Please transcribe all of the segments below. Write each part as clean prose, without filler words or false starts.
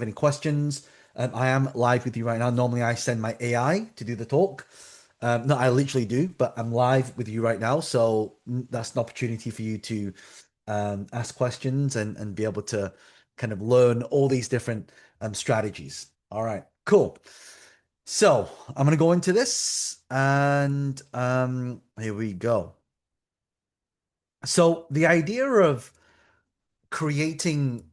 any questions, I am live with you right now. Normally, I send my AI to do the talk. No, I literally do, but I'm live with you right now. So that's an opportunity for you to ask questions and be able to kind of learn all these different strategies. All right, cool. So I'm going to go into this and here we go. So the idea of creating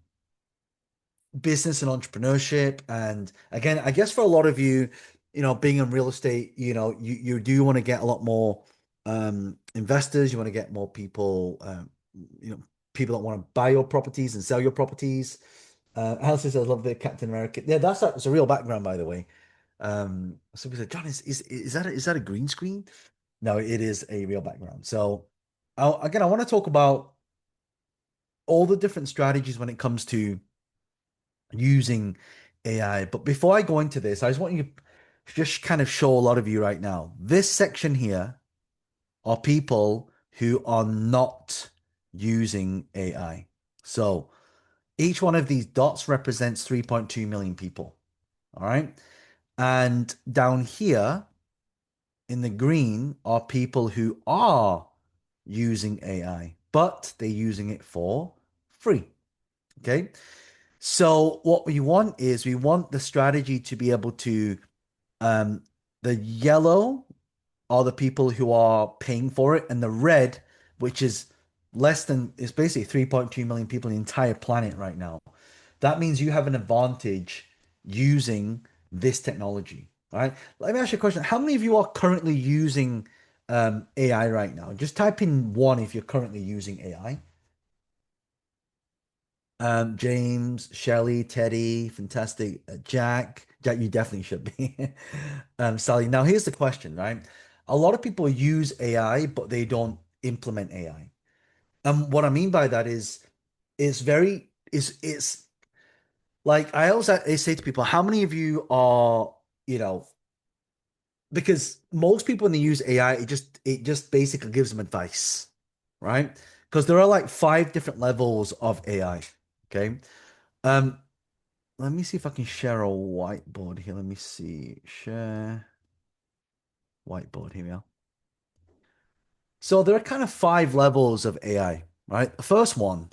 business and entrepreneurship. And again, I guess for a lot of you, being in real estate, you do want to get a lot more investors. You want to get more people, you know, people that want to buy your properties and sell your properties. Alice says, I love the Captain America. Yeah, that's a real background, by the way. So we said, John, is that a green screen? No, it is a real background. So again, I want to talk about all the different strategies when it comes to using AI. But before I go into this, I just want you to just kind of show a lot of you right now. This section here are people who are not using AI. So each one of these dots represents 3.2 million people. All right. And down here in the green are people who are using AI, but they're using it for free. Okay. So what we want is we want the strategy to be able to um the yellow are the people who are paying for it, and the red, which is less than it's basically 3.2 million people on the entire planet right now. That means you have an advantage using this technology. All right. Let me ask you a question. How many of you are currently using AI right now? Just type in one if you're currently using AI. James, Shelley, Teddy, fantastic. Jack, Jack, you definitely should be. Sally. Now, here's the question, right? A lot of people use AI, but they don't implement AI. And what I mean by that is, it's like I say to people, how many of you are, you know, because most people when they use AI, it just basically gives them advice, right? Because there are like five different levels of AI. Okay. Um, Let me see if I can share a whiteboard here. Let me see. Share whiteboard. Here we are. So there are kind of five levels of AI, right? The first one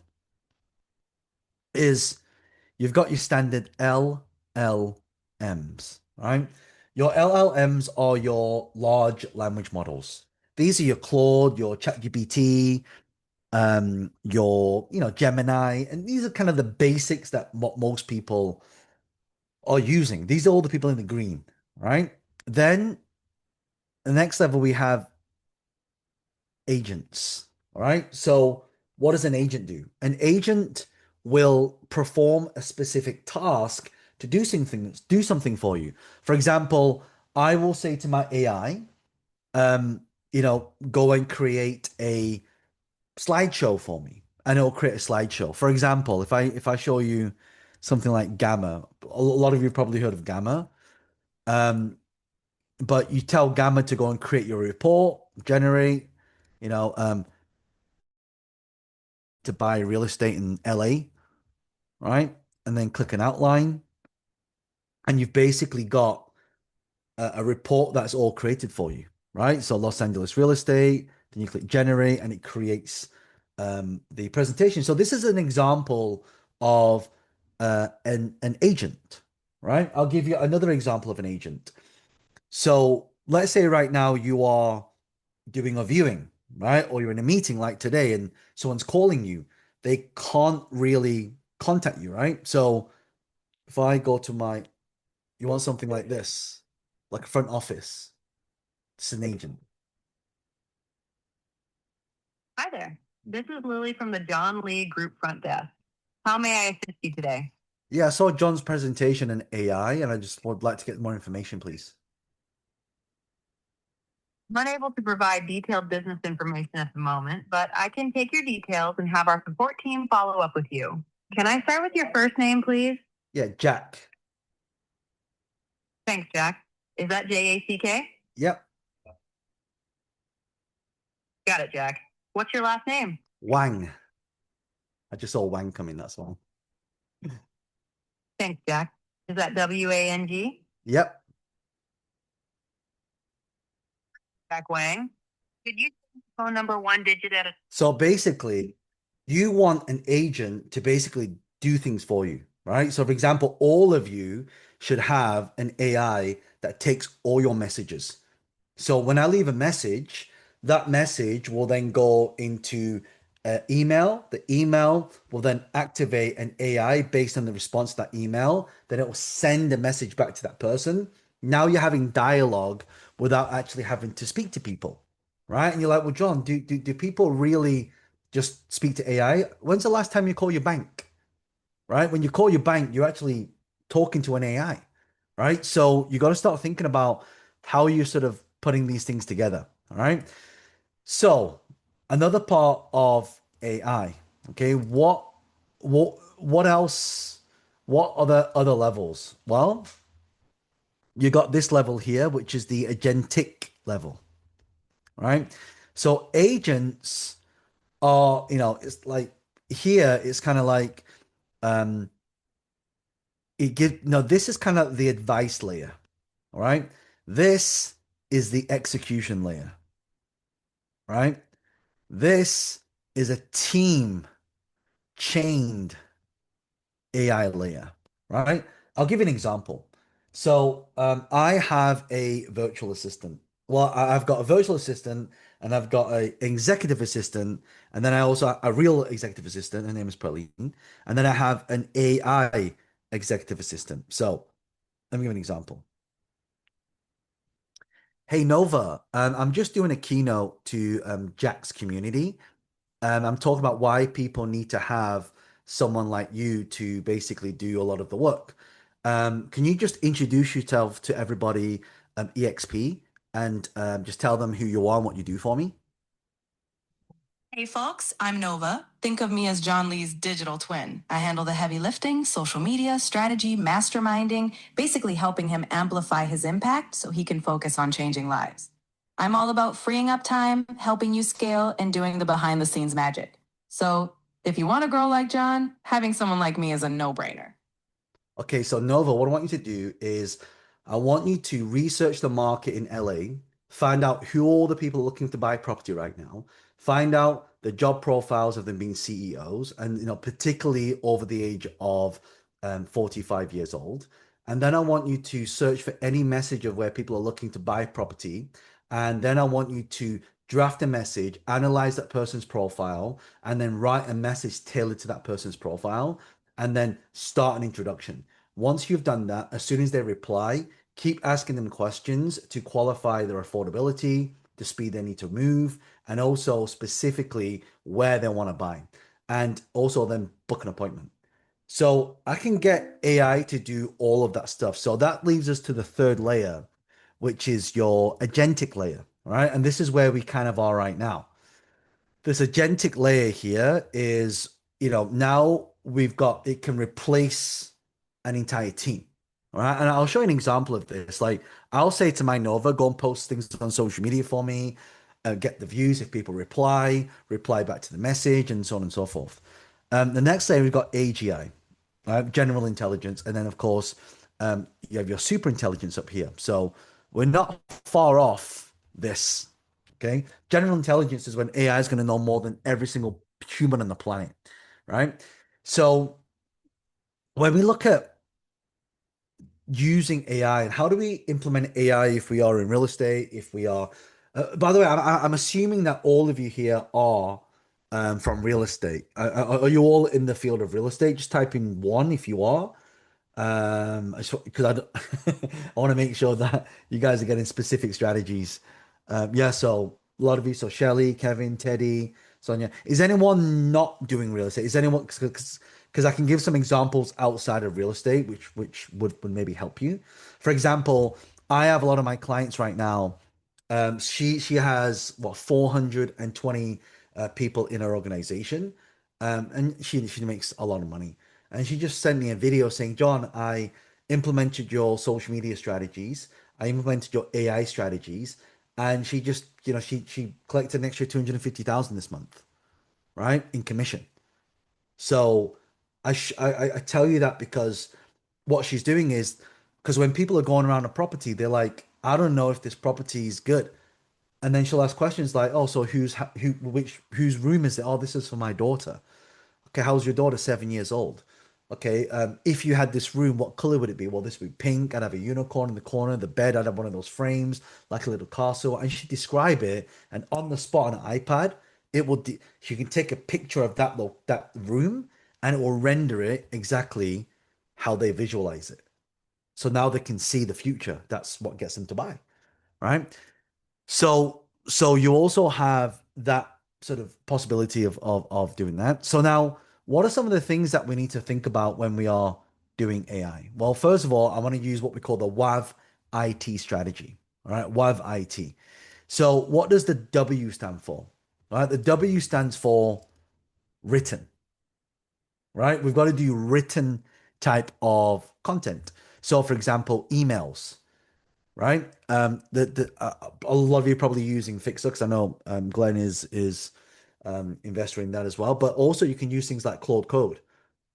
is you've got your standard LLMs, right? Your LLMs are your large language models. These are your Claude, your ChatGPT, your Gemini, and these are kind of the basics that what most people are using. These are all the people in the green, right? Then the next level we have agents. All right. So what does an agent do? An agent will perform a specific task to do something for you. For example, I will say to my AI, go and create a slideshow for me, and it'll create a slideshow. For example, if I show you something like Gamma, a lot of you probably heard of Gamma. Um, but you tell Gamma to go and create your report, generate, you know, to buy real estate in LA, right? And then click an outline, and you've basically got a report that's all created for you, right? So Los Angeles real estate, then you click generate, and it creates the presentation. So this is an example of an agent, right? I'll give you another example of an agent. So let's say right now you are doing a viewing, right? Or you're in a meeting like today and someone's calling you, they can't really contact you, right? So if I go to you want something like this, like a front office, it's an agent. Hi there. This is Lily from the John Lee Group Front Desk. How may I assist you today? Yeah, I saw John's presentation in AI and I just would like to get more information, please. I'm unable to provide detailed business information at the moment, but I can take your details and have our support team follow up with you. Can I start with your first name, please? Yeah, Jack. Thanks, Jack. Is that Jack? Yep, Got it, Jack. What's your last name? Wang. I just saw Wang come in, that's all. Thanks, Jack. Is that WANG? Yep. Jack Wang? Could you change the phone number one digit at a So basically, you want an agent to basically do things for you, right? So for example, all of you should have an AI that takes all your messages. So when I leave a message, that message will then go into email. The email will then activate an AI based on the response to that email. Then it will send a message back to that person. Now you're having dialogue without actually having to speak to people, right? And you're like, well, John, do people really just speak to AI? When's the last time you call your bank? Right? When you call your bank, you're actually talking to an AI, right? So you got to start thinking about how you're sort of putting these things together. All right. So another part of AI, okay, what else? What other levels? Well, you got this level here, which is the agentic level, right? So agents are, it's like here, it's kind of like um it give no, this is kind of the advice layer, all right? This is the execution layer, right? This is a team chained AI layer, right? I'll give you an example. So I have a virtual assistant. Well, I've got a virtual assistant and I've got a executive assistant, and then I also have a real executive assistant. Her name is Pauline, and then I have an AI executive assistant. So let me give an example. Hey Nova, I'm just doing a keynote to Jack's community. I'm talking about why people need to have someone like you to basically do a lot of the work. Can you just introduce yourself to everybody, EXP, and just tell them who you are and what you do for me? Hey folks, I'm Nova. Think of me as John Lee's digital twin. I handle the heavy lifting, social media, strategy, masterminding, basically helping him amplify his impact so he can focus on changing lives. I'm all about freeing up time, helping you scale, and doing the behind the scenes magic. So, if you want to grow like John, having someone like me is a no brainer. Okay, so Nova, what I want you to do is I want you to research the market in LA, find out who all the people are looking to buy property right now, find out the job profiles of them being CEOs, and particularly over the age of 45 years old. And then I want you to search for any message of where people are looking to buy property. And then I want you to draft a message, analyze that person's profile, and then write a message tailored to that person's profile, and then start an introduction. Once you've done that, as soon as they reply, keep asking them questions to qualify their affordability, the speed they need to move, and also specifically where they want to buy. And also then book an appointment. So I can get AI to do all of that stuff. So that leaves us to the third layer, which is your agentic layer, right? And this is where we kind of are right now. This agentic layer here is, now we've got it can replace an entire team. All right. And I'll show you an example of this. Like I'll say to my Nova, go and post things on social media for me, get the views if people reply back to the message, and so on and so forth. The next layer we've got AGI, general intelligence, and then of course you have your super intelligence up here. So we're not far off this. Okay, general intelligence is when AI is going to know more than every single human on the planet, right? So when we look at using AI and how do we implement AI if we are in real estate, if we are, by the way, I'm assuming that all of you here are from real estate. Are you all in the field of real estate? Just type in one if you are. Because I want to make sure that you guys are getting specific strategies. Yeah, so a lot of you, so Shelly, Kevin, Teddy, Sonia. Is anyone not doing real estate? Is anyone because I can give some examples outside of real estate, which would maybe help you. For example, I have a lot of my clients right now. She has what 420 people in her organization, and she makes a lot of money. And she just sent me a video saying, John, I implemented your social media strategies, I implemented your AI strategies, and she just she collected an extra 250,000 this month, right, in commission. So I tell you that because what she's doing is because when people are going around a property, they're like, I don't know if this property is good. And then she'll ask questions like, oh, so whose room is it? Oh, this is for my daughter. Okay, how's your daughter? 7 years old. Okay, if you had this room, what color would it be? Well, this would be pink. I'd have a unicorn in the corner. The bed, I'd have one of those frames, like a little castle. And she'd describe it, and on the spot on an iPad, she can take a picture of that room, and it will render it exactly how they visualize it. So now they can see the future. That's what gets them to buy, right? So you also have that sort of possibility of doing that. So now, what are some of the things that we need to think about when we are doing AI? Well, first of all, I want to use what we call the WAV IT strategy. All right, WAV IT. So what does the W stand for? All right, the W stands for written, right? We've got to do written type of content. So for example, emails, right? A lot of you are probably using Fixer because I know Glenn is investor in that as well. But also you can use things like Claude Code,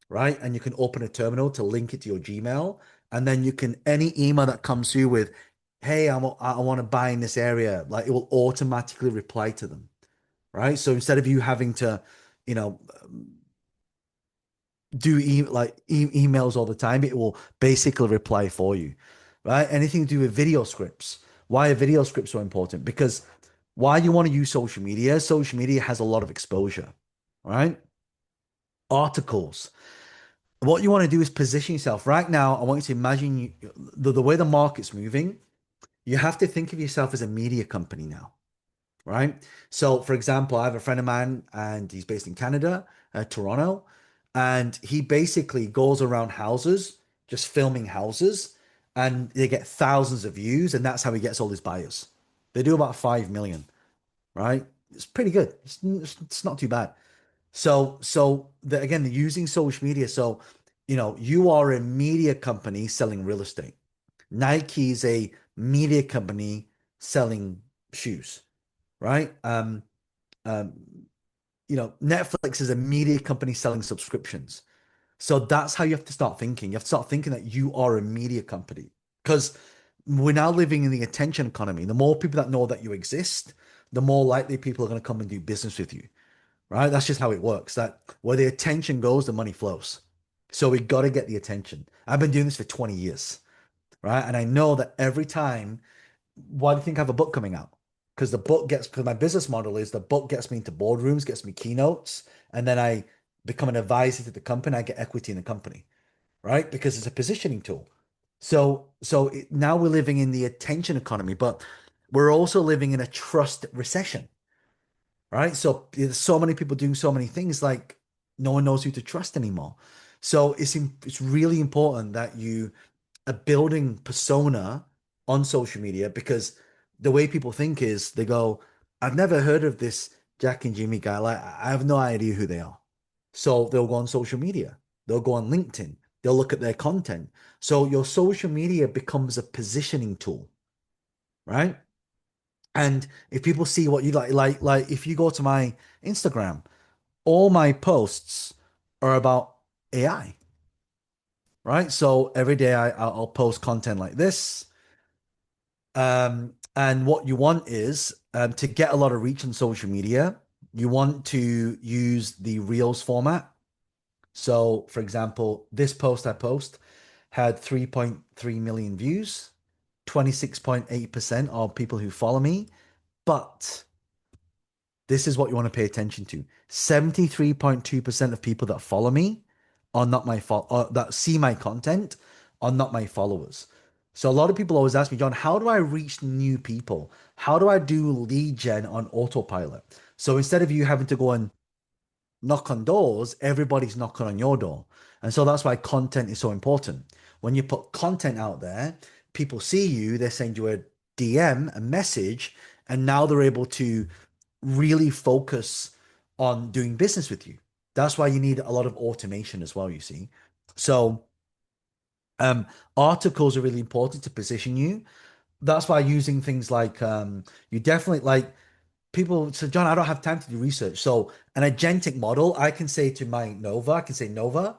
right? And you can open a terminal to link it to your Gmail, and then you can any email that comes through with, "Hey, I want to buy in this area," like it will automatically reply to them, right? So instead of you having to, you know, do emails all the time, it will basically reply for you, right? Anything to do with video scripts. Why are video scripts so important? Because why you want to use social media has a lot of exposure, right? Articles. What you want to do is position yourself. Right now, I want you to imagine the way the market's moving, you have to think of yourself as a media company now, right? So, for example, I have a friend of mine and he's based in Canada, Toronto, and he basically goes around houses, just filming houses, and they get thousands of views, and that's how he gets all his buyers. They do about 5 million, right? It's pretty good. It's not too bad. Again, they're using social media. So, you are a media company selling real estate. Nike is a media company selling shoes, right? Um, Netflix is a media company selling subscriptions. So that's how you have to start thinking. You have to start thinking that you are a media company because we're now living in the attention economy. The more people that know that you exist, the more likely people are going to come and do business with you, right? That's just how it works. That where the attention goes, the money flows. So we got to get the attention. I've been doing this for 20 years, right? And I know that every time, why do you think I have a book coming out? Because my business model is the book gets me into boardrooms, gets me keynotes, and then I become an advisor to the company. I get equity in the company, right? Because it's a positioning tool. Now we're living in the attention economy, but we're also living in a trust recession, right? So there's so many people doing so many things, like no one knows who to trust anymore. So it's really important that you are building persona on social media because the way people think is they go, I've never heard of this Jack and Jimmy guy. Like I have no idea who they are. So they'll go on social media. They'll go on LinkedIn. They'll look at their content. So your social media becomes a positioning tool, right? And if people see what you like if you go to my Instagram, all my posts are about AI, right? So every day I'll post content like this. And what you want is to get a lot of reach on social media, you want to use the Reels format. So, for example, this post I post had 3.3 million views, 26.8% of people who follow me, but this is what you want to pay attention to. 73.2% of people that follow me are not that see my content are not my followers. So a lot of people always ask me, John, how do I reach new people? How do I do lead gen on autopilot? So instead of you having to go and knock on doors, everybody's knocking on your door. And so that's why content is so important. When you put content out there, people see you, they send you a DM, a message, and now they're able to really focus on doing business with you. That's why you need a lot of automation as well, you see. So um articles are really important to position you. That's why using things like you definitely like people say, John, I don't have time to do research. So an agentic model, I can say to my Nova, I can say, Nova,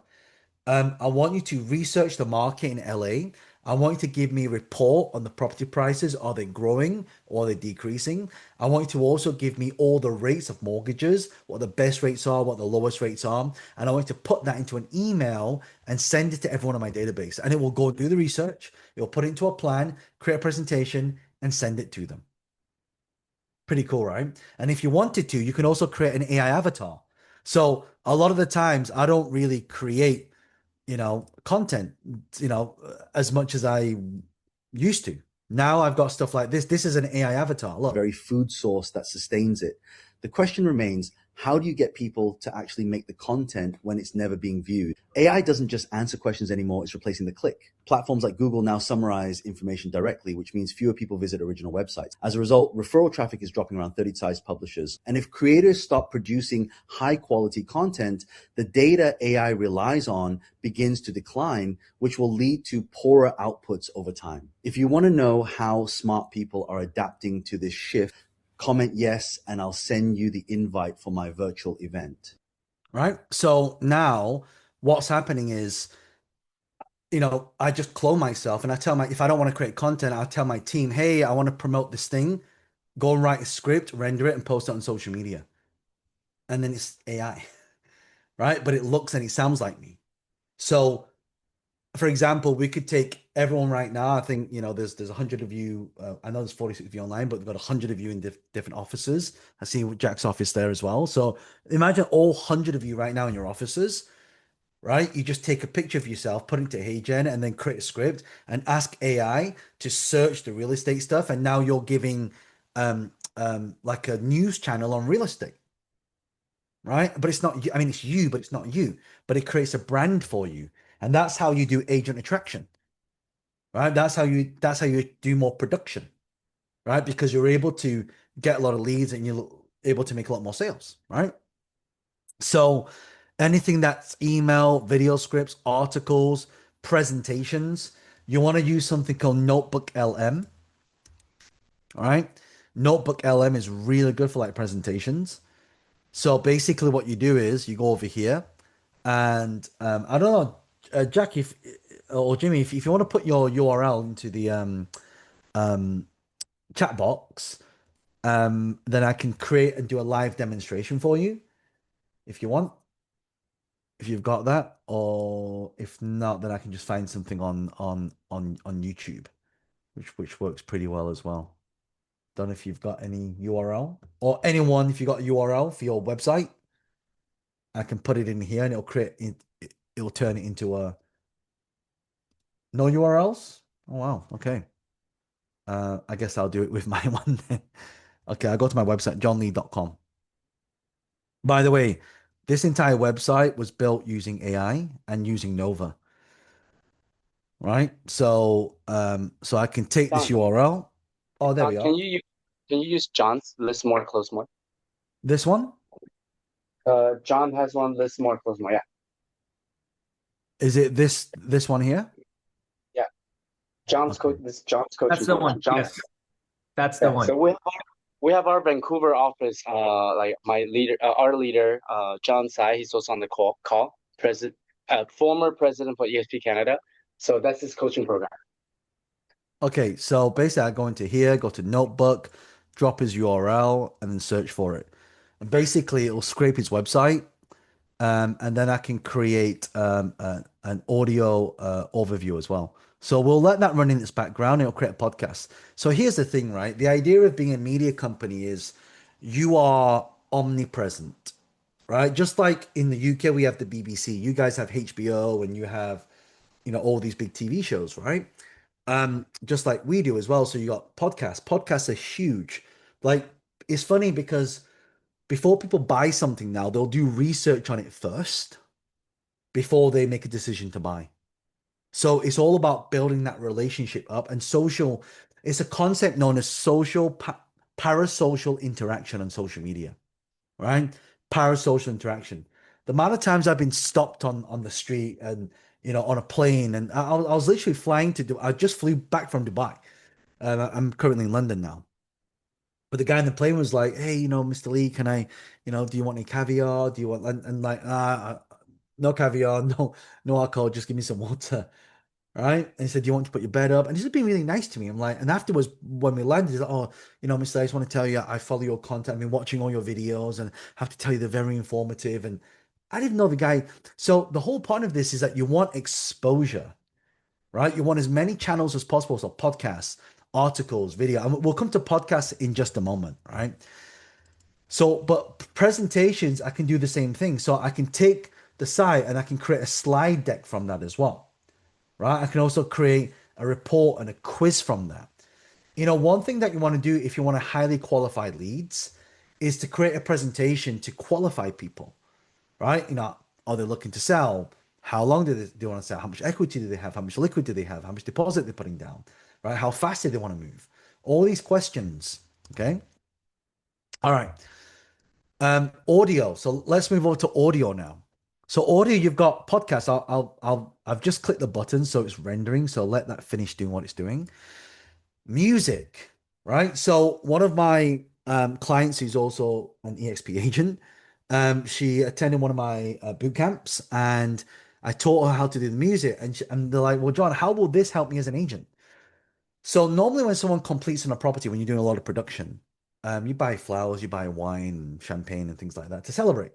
I want you to research the market in LA. I want you to give me a report on the property prices. Are they growing or are they decreasing? I want you to also give me all the rates of mortgages, what the best rates are, what the lowest rates are. And I want you to put that into an email and send it to everyone on my database. And it will go do the research. It will put it into a plan, create a presentation, and send it to them. Pretty cool, right? And if you wanted to, you can also create an AI avatar. So a lot of the times I don't really create content, as much as I used to. Now I've got stuff like this. This is an AI avatar. Look, very food source that sustains it. The question remains, how do you get people to actually make the content when it's never being viewed? AI doesn't just answer questions anymore, it's replacing the click. Platforms like Google now summarize information directly, which means fewer people visit original websites. As a result, referral traffic is dropping around 30 times publishers. And if creators stop producing high quality content, the data AI relies on begins to decline, which will lead to poorer outputs over time. If you want to know how smart people are adapting to this shift, comment yes, and I'll send you the invite for my virtual event. Right? So now what's happening is, I just clone myself and I tell if I don't want to create content, I'll tell my team, hey, I want to promote this thing. Go and write a script, render it, and post it on social media. And then it's AI, right? But it looks and it sounds like me. So, for example, we could take everyone right now. I think, there's 100 of you. I know there's 46 of you online, but we've got 100 of you in different offices. I see Jack's office there as well. So imagine all 100 of you right now in your offices, right? You just take a picture of yourself, put it into HeyGen, and then create a script and ask AI to search the real estate stuff. And now you're giving like a news channel on real estate, right? But it's not you. I mean, it's you, but it's not you. But it creates a brand for you. And that's how you do agent attraction, right? That's how you do more production, right? Because you're able to get a lot of leads and you're able to make a lot more sales, right? So anything that's email, video scripts, articles, presentations, you want to use something called Notebook LM. All right. Notebook LM is really good for like presentations. So basically, what you do is you go over here, and I don't know, Jack, if or Jimmy, if you want to put your URL into the chat box, then I can create and do a live demonstration for you if you want, if you've got that, or if not, then I can just find something on YouTube, which works pretty well as well. Don't know if you've got any URL or anyone, if you got a URL for your website, I can put it in here and it'll turn it into a no URLs. Oh wow, okay. I guess I'll do it with my one then. Okay, I go to my website, johnlee.com. By the way, this entire website was built using AI and using Nova, right? So I can take this John, URL. Oh, there we can are. you use John's list more, close more? This one? John has one, list more, close more. Yeah, Is it this one here? yeah. John's Okay. John's That's coaching the program. one. Yes, that's the Yeah. one. So we have our Vancouver office. Like my leader, our leader, John Sai. He's also on the call. President, former president for ESP Canada. So that's his coaching program. Okay, so basically I go into here, go to notebook, drop his URL, and then search for it. And basically it will scrape his website, and then I can create an audio overview as well. So we'll let that run in its background. It'll create a podcast. So here's the thing, right? The idea of being a media company is you are omnipresent, right? Just like in the UK, we have the BBC. You guys have HBO, and you have, all these big TV shows, right? Just like we do as well. So you got podcasts. Podcasts are huge. Like it's funny because before people buy something now, they'll do research on it first before they make a decision to buy. So it's all about building that relationship up and social. It's a concept known as parasocial interaction on social media, right? Parasocial interaction. The amount of times I've been stopped on the street and on a plane, and I was literally flying to do. I just flew back from Dubai. I'm currently in London now. But the guy in the plane was like, "Hey, Mr. Lee, can I, do you want any caviar? Do you want?" And like, no caviar, no alcohol, just give me some water. Right? And he said, "Do you want to put your bed up?" And he's just being really nice to me. I'm like, and afterwards, when we landed, he's like, "Oh, Mr. I just want to tell you, I follow your content. I've been watching all your videos, and I have to tell you they're very informative." And I didn't know the guy. So the whole point of this is that you want exposure, right? You want as many channels as possible. So podcasts, articles, video. And we'll come to podcasts in just a moment, right? So, but presentations, I can do the same thing. So I can take the site and I can create a slide deck from that as well, right? I can also create a report and a quiz from that. One thing that you want to do if you want to highly qualified leads is to create a presentation to qualify people, right? Are they looking to sell? How long do they want to sell? How much equity do they have? How much liquid do they have? How much deposit they're putting down, right? How fast do they want to move? All these questions, okay? All right. Audio. So let's move over to audio now. So audio, you've got podcasts. I've just clicked the button, so it's rendering. So let that finish doing what it's doing. Music, right? So one of my clients who's also an EXP agent, she attended one of my boot camps, and I taught her how to do the music. And they're like, "Well, John, how will this help me as an agent?" So normally when someone completes on a property, when you're doing a lot of production, you buy flowers, you buy wine, champagne, and things like that to celebrate.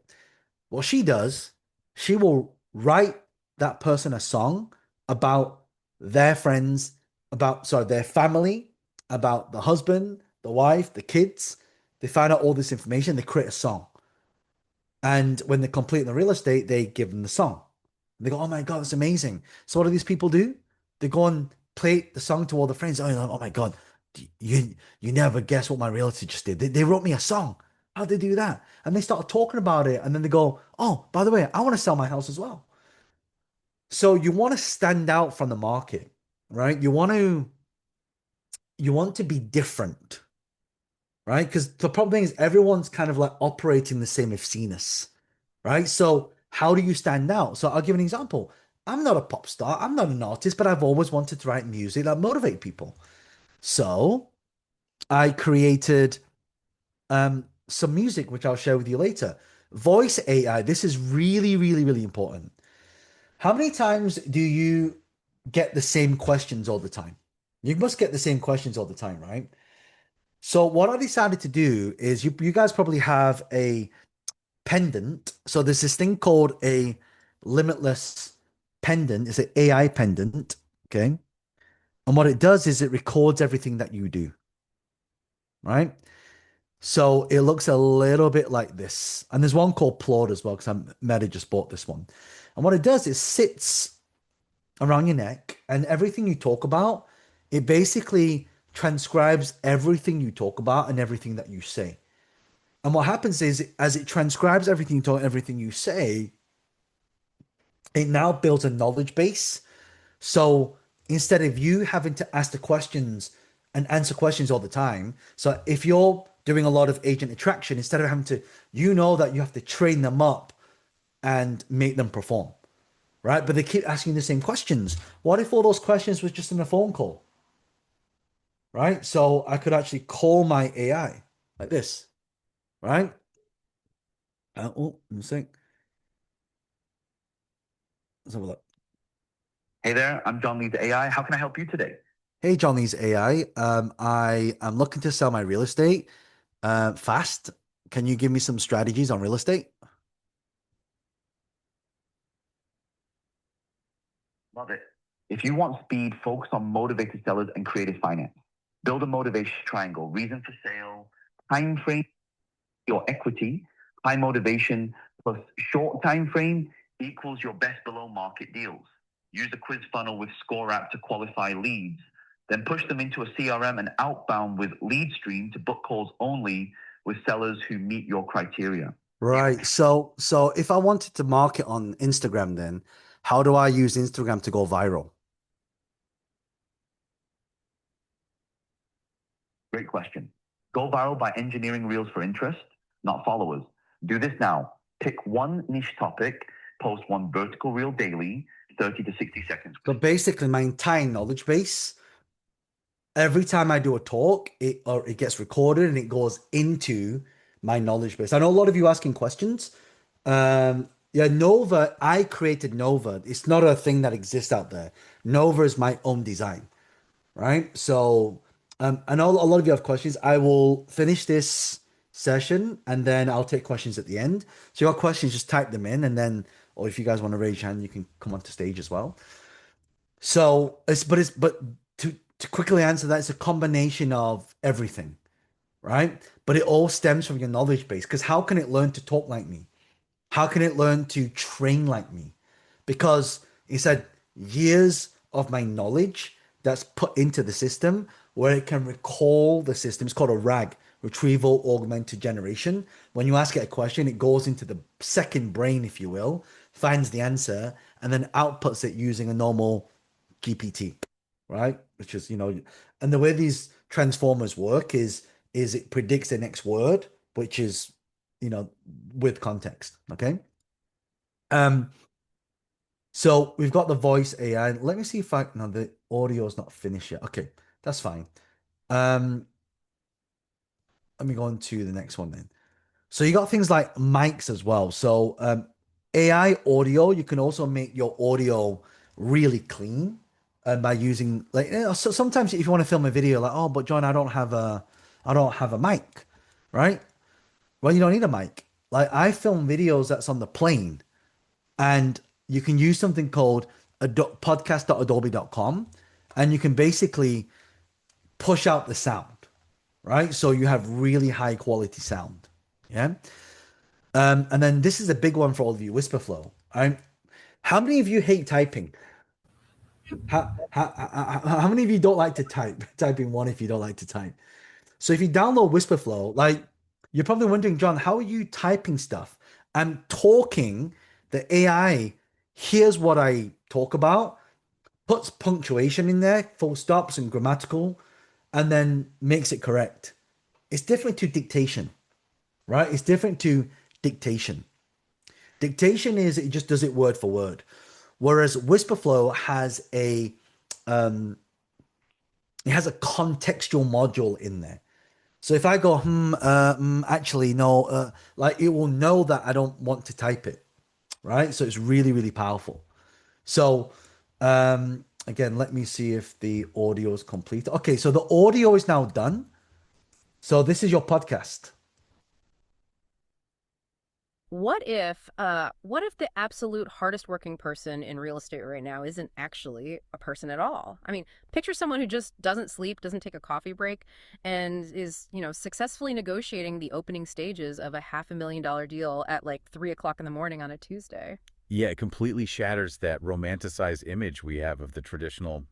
What she does, she will write that person a song about their friends, their family, about the husband, the wife, the kids. They find out all this information, they create a song. And when they complete the real estate, they give them the song. And they go, "Oh my God, that's amazing." So what do these people do? They go and play the song to all the friends. Oh my God, you never guess what my realtor just did. They wrote me a song. How'd they do that? And they start talking about it. And then they go, "Oh, by the way, I want to sell my house as well." So you want to stand out from the market, right? You want to be different, right? Because the problem is everyone's kind of like operating the same ifsiness, right? So how do you stand out? So I'll give an example. I'm not a pop star. I'm not an artist, but I've always wanted to write music that motivate people. So I created some music, which I'll share with you later. Voice AI. This is really, really, really important. How many times do you get the same questions all the time? You must get the same questions all the time, right? So what I decided to do is you guys probably have a pendant. So there's this thing called a limitless pendant. It's an AI pendant. Okay. And what it does is it records everything that you do, right? So it looks a little bit like this. And there's one called Claude as well, because I Meta just bought this one. And what it does is sits around your neck, and everything you talk about, it basically transcribes everything you talk about and everything that you say. And what happens is, as it transcribes everything you talk, everything you say, it now builds a knowledge base. So instead of you having to ask the questions and answer questions all the time, so if you're doing a lot of agent attraction, instead of having to, that you have to train them up and make them perform, right? But they keep asking the same questions. What if all those questions was just in a phone call, right? So I could actually call my AI like this, right? Let me see. Let's have a look. Hey there, I'm John Lee's AI. How can I help you today? Hey, Johnny's AI. I am looking to sell my real estate fast. Can you give me some strategies on real estate? Love it. If you want speed, focus on motivated sellers and creative finance. Build a motivation triangle, reason for sale, time frame, your equity, high motivation plus short time frame equals your best below market deals. Use a quiz funnel with Score app to qualify leads, then push them into a CRM and outbound with lead stream to book calls only with sellers who meet your criteria. Right. So if I wanted to market on Instagram, then how do I use Instagram to go viral? Great question. Go viral by engineering reels for interest, not followers. Do this now. Pick one niche topic, post one vertical reel daily, 30 to 60 seconds. So basically, my entire knowledge base, every time I do a talk, it gets recorded and it goes into my knowledge base. I know a lot of you asking questions. Yeah, Nova, I created Nova. It's not a thing that exists out there. Nova is my own design, right? So, I know a lot of you have questions. I will finish this session and then I'll take questions at the end. So, your questions, just type them in and then, or if you guys want to raise your hand, you can come onto stage as well. So, but to quickly answer that, it's a combination of everything, right? But it all stems from your knowledge base. Because how can it learn to talk like me? How can it learn to train like me? Because he said years of my knowledge that's put into the system where it can recall the system. It's called a RAG, retrieval augmented generation. When you ask it a question, it goes into the second brain, if you will, finds the answer, and then outputs it using a normal GPT, right? Which is, and the way these transformers work is it predicts the next word, which is, you know, with context. Okay. Um, so we've got the voice AI. Let me see if I no, the audio is not finished yet. Okay, that's fine. Um, Let me go on to the next one then. So you got things like mics as well. So AI audio, you can also make your audio really clean by using so sometimes if you want to film a video like, oh, but John, I don't have a mic, right? Well, you don't need a mic. Like I film videos that's on the plane and you can use something called podcast.adobe.com and you can basically push out the sound, right? So you have really high quality sound. Yeah. And then this is a big one for all of you, Whisperflow. How many of you hate typing? How many of you don't like to type? Type in one if you don't like to type. So if you download Whisperflow, like you're probably wondering, John, how are you typing stuff? I'm talking, the AI hears what I talk about, puts punctuation in there, full stops and grammatical, and then makes it correct. It's different to dictation, right? It's different to dictation. Dictation is it just does it word for word, whereas Whisperflow has it has a contextual module in there. So if I go, actually, no, like it will know that I don't want to type it, right? So it's really, really powerful. So again, let me see if the audio is complete. Okay, so the audio is now done. So this is your podcast. What if the absolute hardest working person in real estate right now isn't actually a person at all? I mean, picture someone who just doesn't sleep, doesn't take a coffee break, and is, successfully negotiating the opening stages of a $500,000 deal at like 3 o'clock in the morning on a Tuesday. Yeah, it completely shatters that romanticized image we have of the traditional,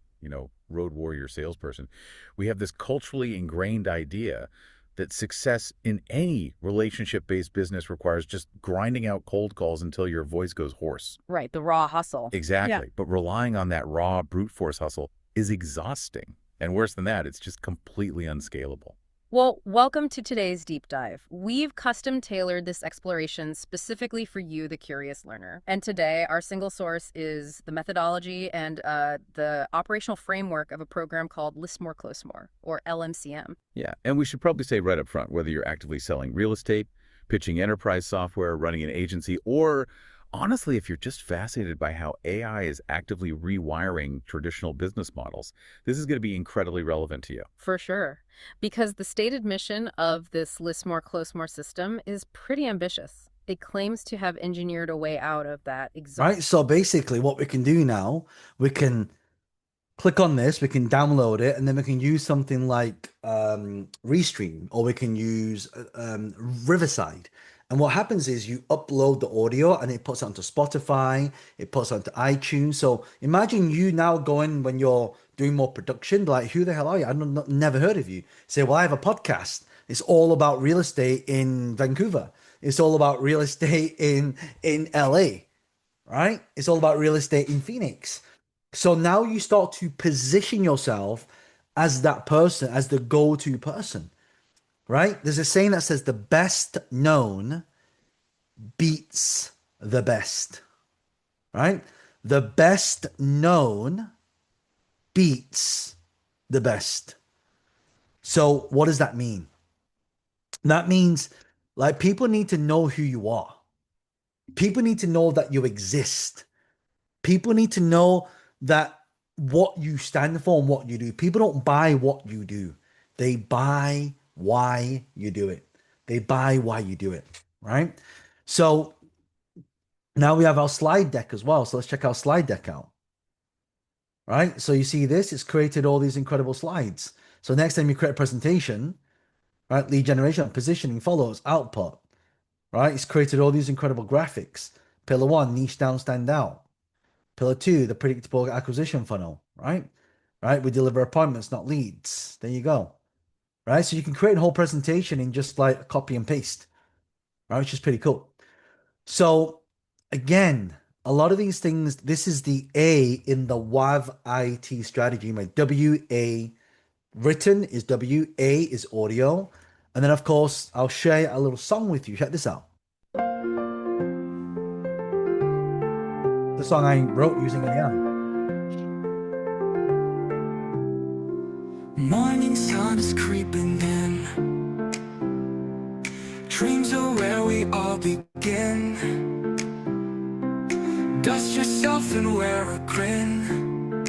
road warrior salesperson. We have this culturally ingrained idea that success in any relationship-based business requires just grinding out cold calls until your voice goes hoarse. Right, the raw hustle. Exactly. But relying on that raw brute force hustle is exhausting. And worse than that, it's just completely unscalable. Well, welcome to today's deep dive. We've custom tailored this exploration specifically for you, the curious learner. And today, our single source is the methodology and the operational framework of a program called List More, Close More, or LMCM. Yeah, and we should probably say right up front, whether you're actively selling real estate, pitching enterprise software, running an agency, or honestly, if you're just fascinated by how AI is actively rewiring traditional business models, this is going to be incredibly relevant to you. For sure. Because the stated mission of this List More, Close More system is pretty ambitious. It claims to have engineered a way out of that Right. So basically, what we can do now, we can click on this, we can download it, and then we can use something like Restream, or we can use Riverside. And what happens is you upload the audio and it puts it onto Spotify, it puts it onto iTunes. So imagine you now going when you're doing more production, like, who the hell are you? Never heard of you. Say, well, I have a podcast. It's all about real estate in Vancouver. It's all about real estate in LA, right? It's all about real estate in Phoenix. So now you start to position yourself as that person, as the go-to person, right? There's a saying that says the best known beats the best, right? The best known beats the best. So what does that mean? That means like people need to know who you are. People need to know that you exist. People need to know that what you stand for and what you do. People don't buy what you do. They buy why you do it. They buy why you do it, right? So now we have our slide deck as well. So let's check our slide deck out, right? So you see this, it's created all these incredible slides. So next time you create a presentation, right? Lead generation, positioning, follows, output, right? It's created all these incredible graphics. Pillar one, niche down, stand out. Pillar two, the predictable acquisition funnel, right? Right? We deliver appointments, not leads. There you go. Right? So you can create a whole presentation in just like a copy and paste, right? Which is pretty cool. So again, a lot of these things, this is the A in the WAV IT strategy. My WA written is W, A is audio. And then of course, I'll share a little song with you. Check this out. The song I wrote using AI. Morning sun is creeping in. Dreams are where we all begin. Dust yourself and wear a grin.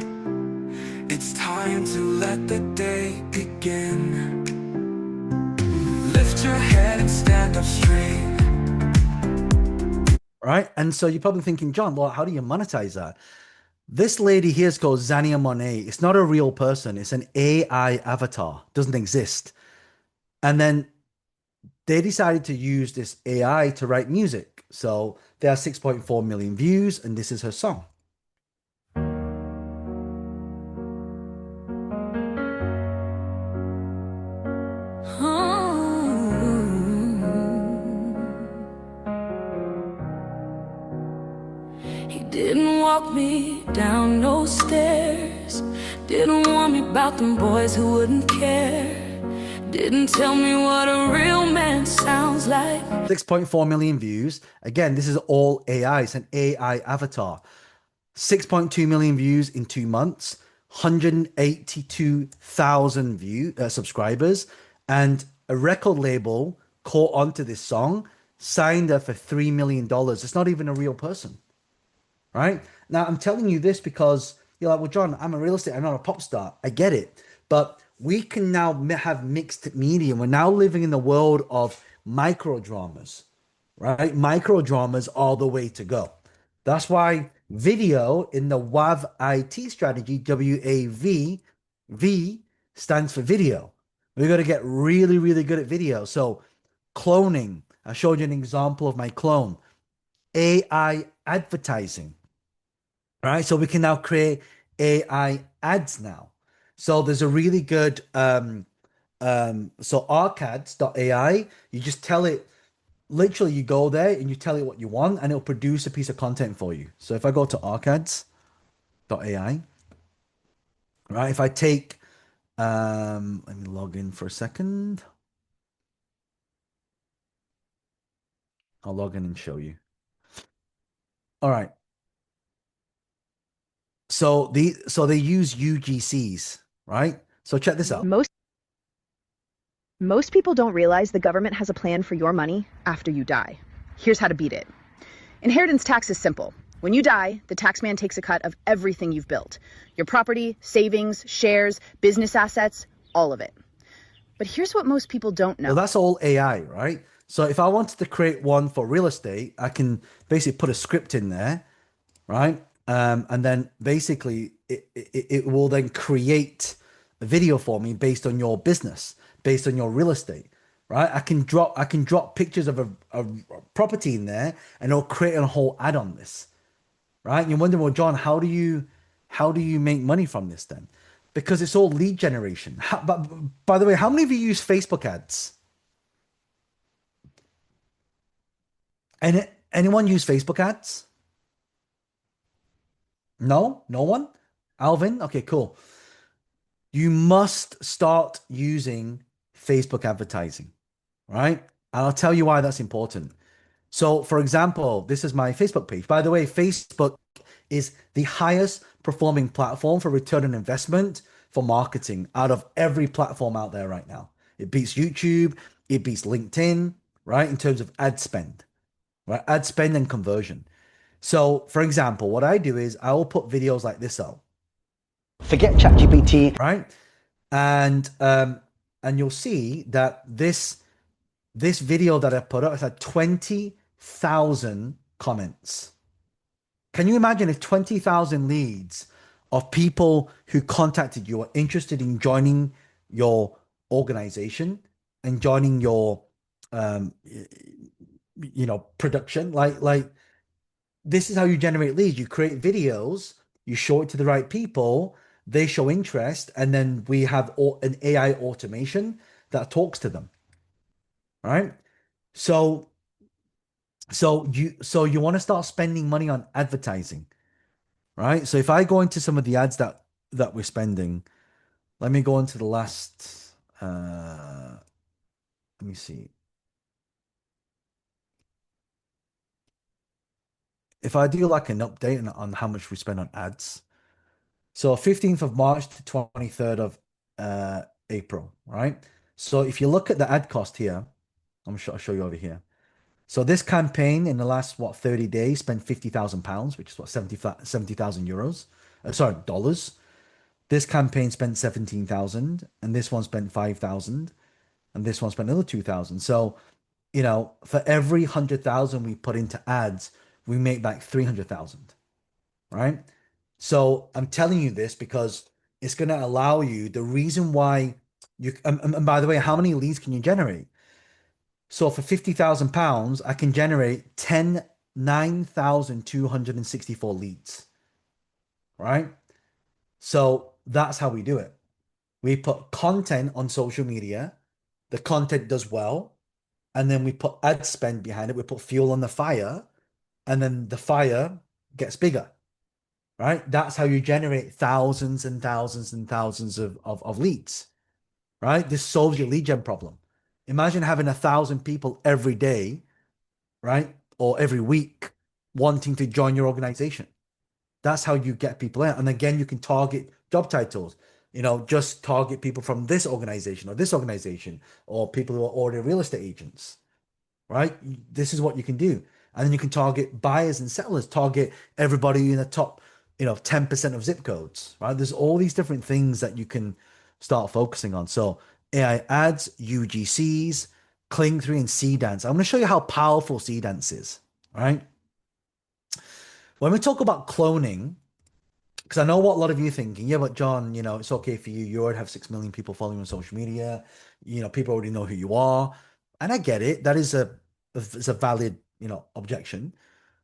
It's time to let the day begin. Lift your head and stand up straight. Right? And so you're probably thinking, John, well, how do you monetize that? This lady here is called Zania Monet. It's not a real person. It's an AI avatar. Doesn't exist. And then they decided to use this AI to write music. So they have 6.4 million views, and this is her song. He didn't walk me down no stairs. Didn't warn me about them boys who wouldn't care. Didn't tell me what a real man sounds like. 6.4 million views. Again, this is all AI. It's an AI avatar. 6.2 million views in 2 months, 182,000 subscribers, and a record label caught onto this song, signed her for $3 million. It's not even a real person, right? Now, I'm telling you this because you're like, well, John, I'm a real estate, I'm not a pop star. I get it. But we can now have mixed media. We're now living in the world of micro dramas, right? Micro dramas are the way to go. That's why video in the WAV IT strategy, WAV, V stands for video. We've got to get really, really good at video. So cloning, I showed you an example of my clone. AI advertising, right? So we can now create AI ads now. So there's a really good, so arcads.ai, you just tell it, literally you go there and you tell it what you want and it'll produce a piece of content for you. So if I go to arcads.ai, right, if I take, let me log in for a second. I'll log in and show you. All right. So they use UGCs, right? So check this out. Most people don't realize the government has a plan for your money after you die. Here's how to beat it. Inheritance tax is simple. When you die, the taxman takes a cut of everything you've built. Your property, savings, shares, business assets, all of it. But here's what most people don't know. Well, that's all AI, right? So if I wanted to create one for real estate, I can basically put a script in there, right? And then basically it will then create a video for me based on your business, based on your real estate, right? I can drop pictures of a property in there and it'll create a whole ad on this, right? And you're wondering, well, John, how do you make money from this then? Because it's all lead generation. But by the way, how many of you use Facebook ads? Anyone use Facebook ads? No? No one? Alvin? Okay, cool. You must start using Facebook advertising, right? And I'll tell you why that's important. So, for example, this is my Facebook page. By the way, Facebook is the highest performing platform for return on investment for marketing out of every platform out there right now. It beats YouTube, it beats LinkedIn, right? In terms of ad spend, right? Ad spend and conversion. So, for example, what I do is I will put videos like this out, Forget ChatGPT. right? And you'll see that this video that I put up has had 20,000 comments. Can you imagine if 20,000 leads of people who contacted you are interested in joining your organization and joining your production? Like this is how you generate leads. You create videos, you show it to the right people, they show interest, and then we have an AI automation that talks to them, right? So you want to start spending money on advertising, right? So if I go into some of the ads that we're spending, let me go into the last let me see. If I do like an update on how much we spend on ads, so 15th of March to 23rd of April, right? So if you look at the ad cost here, I'll show you over here. So this campaign in the last, 30 days spent £50,000, which is what, 70,000 euros. Sorry, dollars. This campaign spent 17,000, and this one spent 5,000, and this one spent another 2,000. So, for every 100,000 we put into ads, we make back 300,000, right? So I'm telling you this because it's going to allow you the reason why and by the way, how many leads can you generate? So for £50,000, I can generate 9,264 leads, right? So that's how we do it. We put content on social media, the content does well, and then we put ad spend behind it. We put fuel on the fire, and then the fire gets bigger, right? That's how you generate thousands and thousands and thousands of leads, right? This solves your lead gen problem. Imagine having 1,000 people every day, right? Or every week wanting to join your organization. That's how you get people in. And again, you can target job titles, just target people from this organization or people who are already real estate agents, right? This is what you can do. And then you can target buyers and sellers, target everybody in the top, 10% of zip codes, right? There's all these different things that you can start focusing on. So AI ads, UGCs, Cling 3 and C-Dance. I'm going to show you how powerful C-Dance is, right? When we talk about cloning, because I know what a lot of you are thinking, yeah, but John, it's okay for you. You already have 6 million people following on social media. People already know who you are. And I get it. That is a valid, objection.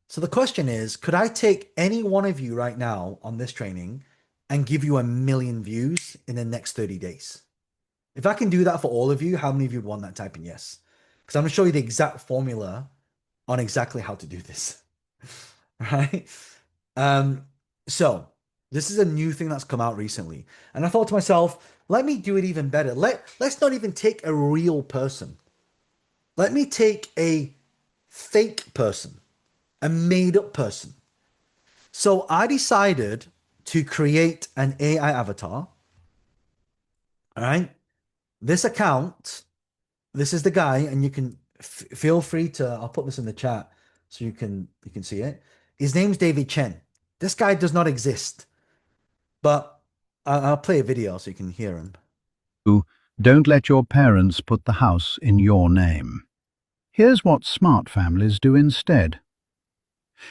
So the question is, could I take any one of you right now on this training and give you 1 million views in the next 30 days? If I can do that for all of you, how many of you would want that? Type in yes. Because I'm going to show you the exact formula on exactly how to do this. Right? So this is a new thing that's come out recently. And I thought to myself, let me do it even better. Let's not even take a real person. Let me take a fake person, a made-up person. So I decided to create an AI avatar. All right. This account, this is the guy, and you can feel free to, I'll put this in the chat so you can see it. His name's David Chen. This guy does not exist, but I'll play a video so you can hear him. Don't let your parents put the house in your name. Here's what smart families do instead.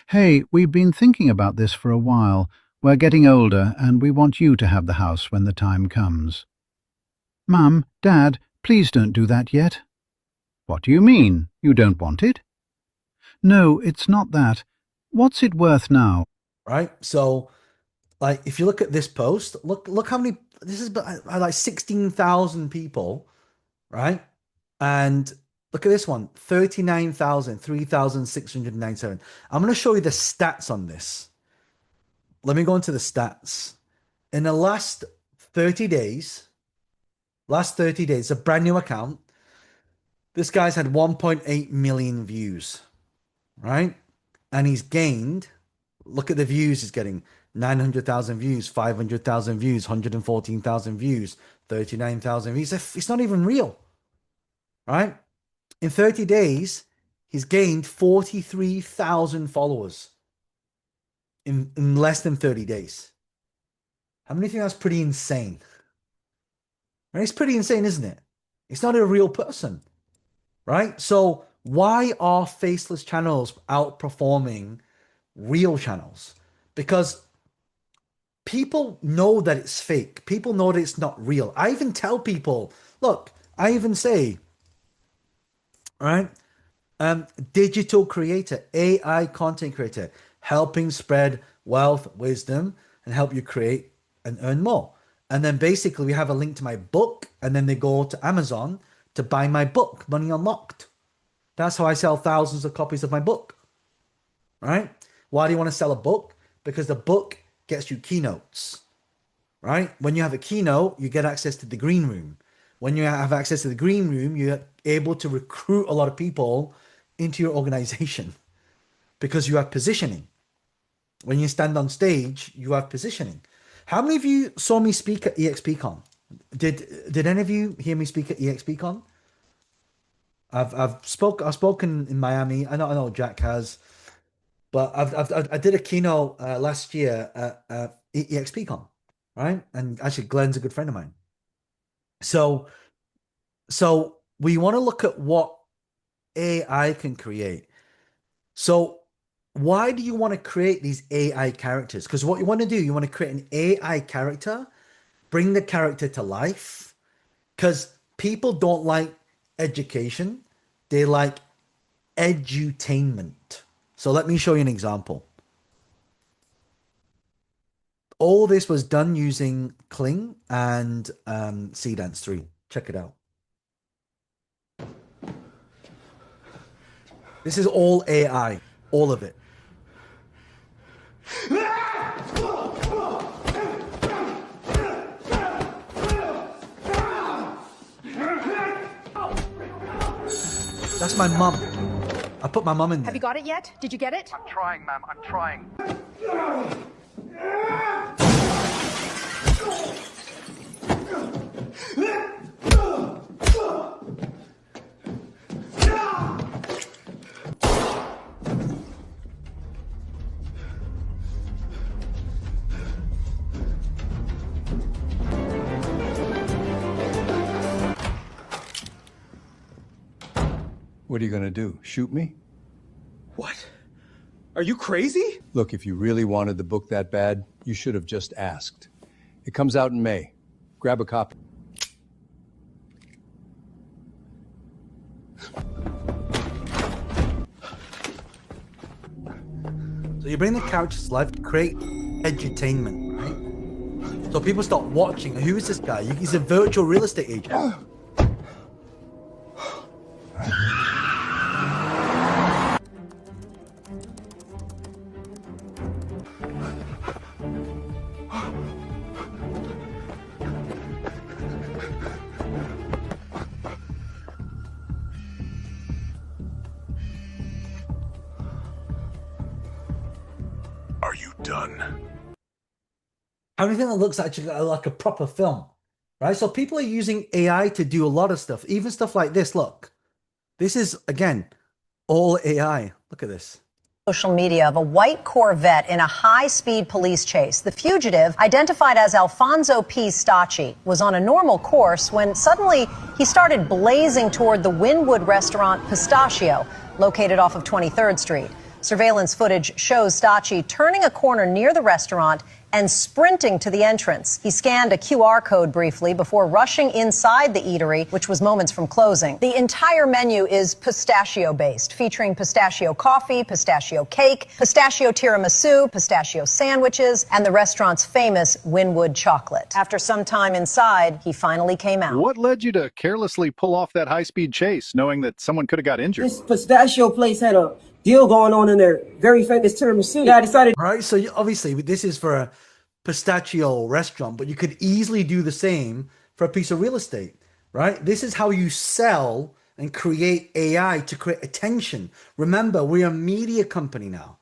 Hey, we've been thinking about this for a while. We're getting older and we want you to have the house when the time comes. Mum, Dad, please don't do that yet. What do you mean? You don't want it? No, it's not that. What's it worth now? Right? So, like, if you look at this post, look how many, this is like 16,000 people, right? And look at this one, 3,697. I'm going to show you the stats on this. Let me go into the stats. In the last 30 days, a brand new account, this guy's had 1.8 million views, right? And he's gained, look at the views he's getting, 900,000 views, 500,000 views, 114,000 views, 39,000 views. It's not even real, right? In 30 days, He's gained 43,000 followers in less than 30 days. How many think that's pretty insane? Right? It's pretty insane, isn't it? It's not a real person, right? So why are faceless channels outperforming real channels? Because people know that it's fake. People know that it's not real. I even tell people, look, I even say, right? Digital creator, AI content creator, helping spread wealth, wisdom, and help you create and earn more. And then basically we have a link to my book, and then they go to Amazon to buy my book, Money Unlocked. That's how I sell thousands of copies of my book, right? Why do you want to sell a book? Because the book gets you keynotes, right? When you have a keynote, you get access to the green room. When you have access to the green room, you're able to recruit a lot of people into your organization because you have positioning. When you stand on stage, you have positioning. How many of you saw me speak at EXPCon? Did any of you hear me speak at EXPCon? I've spoken in Miami. I know Jack has, but I did a keynote last year at EXPCon, right? And actually, Glenn's a good friend of mine. So we want to look at what AI can create. So why do you want to create these AI characters? Because what you want to do, you want to create an AI character, bring the character to life, because people don't like education. They like edutainment. So let me show you an example. All this was done using Kling and Dance 3. Check it out. This is all AI, all of it. That's my mom. I put my mom in there. Have you got it yet? Did you get it? I'm trying, ma'am. I'm trying. What are you going to do? Shoot me? What? Are you crazy? Look, if you really wanted the book that bad, you should have just asked. It comes out in May. Grab a copy. So you bring the characters to life, create edutainment, right? So people start watching. Who is this guy? He's a virtual real estate agent. Are you done? Everything that looks actually like a proper film, right? So people are using AI to do a lot of stuff, even stuff like this. Look, this is, again, all AI. Look at this. Social media of a white Corvette in a high-speed police chase. The fugitive, identified as Alfonso P. Stacci, was on a normal course when suddenly he started blazing toward the Wynwood restaurant Pistachio, located off of 23rd Street. Surveillance footage shows Stacci turning a corner near the restaurant and sprinting to the entrance. He scanned a QR code briefly before rushing inside the eatery, which was moments from closing. The entire menu is pistachio-based, featuring pistachio coffee, pistachio cake, pistachio tiramisu, pistachio sandwiches, and the restaurant's famous Wynwood chocolate. After some time inside, he finally came out. What led you to carelessly pull off that high-speed chase, knowing that someone could have got injured? This pistachio place had a deal going on in their very famous tiramisu. Yeah, I decided. Right. So obviously this is for a pistachio restaurant, but you could easily do the same for a piece of real estate, right? This is how you sell and create AI to create attention. Remember, we're a media company now.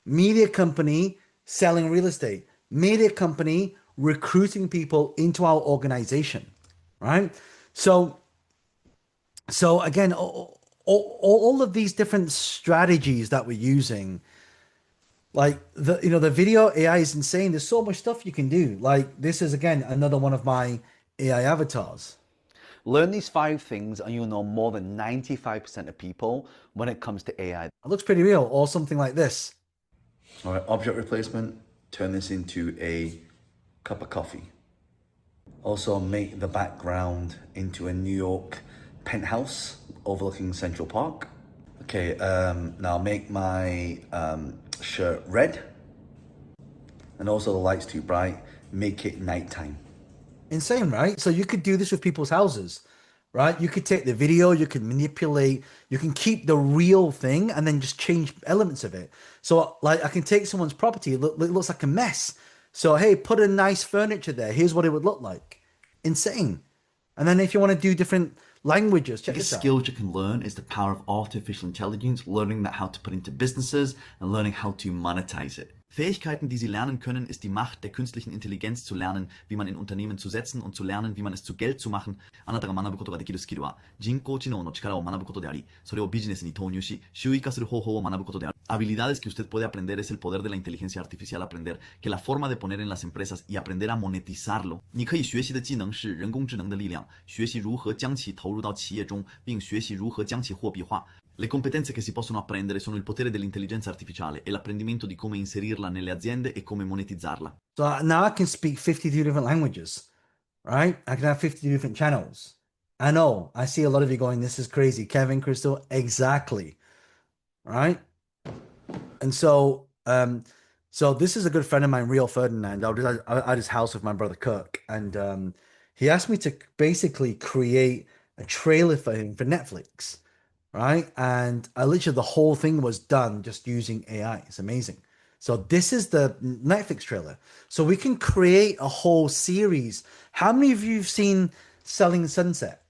Media company selling real estate. Media company recruiting people into our organization, right? So again, all of these different strategies that we're using, like the video AI is insane. There's so much stuff you can do. Like this is again another one of my AI avatars. Learn these 5 things and you'll know more than 95% of people when it comes to AI. It looks pretty real, or something like this. All right, object replacement, turn this into a cup of coffee. Also make the background into a New York penthouse overlooking Central Park. Okay, now make my shirt red. And also the light's too bright, make it nighttime. Insane, right? So you could do this with people's houses, right? You could take the video, you can manipulate, you can keep the real thing and then just change elements of it. So like I can take someone's property, it looks like a mess. So hey, put a nice furniture there. Here's what it would look like. Insane. And then if you want to do different languages, check this out. The skills you can learn is the power of artificial intelligence, learning that how to put into businesses and learning how to monetize it. Fähigkeiten, die Sie lernen können, ist die Macht der künstlichen Intelligenz zu lernen, wie man in Unternehmen zu setzen und zu lernen, wie man es zu Geld zu machen。あなたが学ぶことができるスキルは人工知能の力を学ぶことであり、それをビジネスに投入し、収益化する方法を学ぶことである。Habilidades que usted puede aprender es el poder de la inteligencia artificial aprender, que la forma de poner en las empresas y aprender a monetizarlo。你可以学习的技能是人工智能的力量，学习如何将其投入到企业中，并学习如何将其货币化。Le competenze che si possono apprendere sono il potere dell'intelligenza artificiale e l'apprendimento di come inserirla nelle aziende e come monetizzarla. So now I can speak 52 different languages, right? I can have 52 different channels. I know, I see a lot of you going, this is crazy. Kevin, Crystal, exactly, right? And so, so this is a good friend of mine, Real Ferdinand. I was at his house with my brother Kirk, and he asked me to basically create a trailer for him for Netflix. Right? And I literally, the whole thing was done just using AI. It's amazing. So this is the Netflix trailer. So we can create a whole series. How many of you have seen Selling Sunset?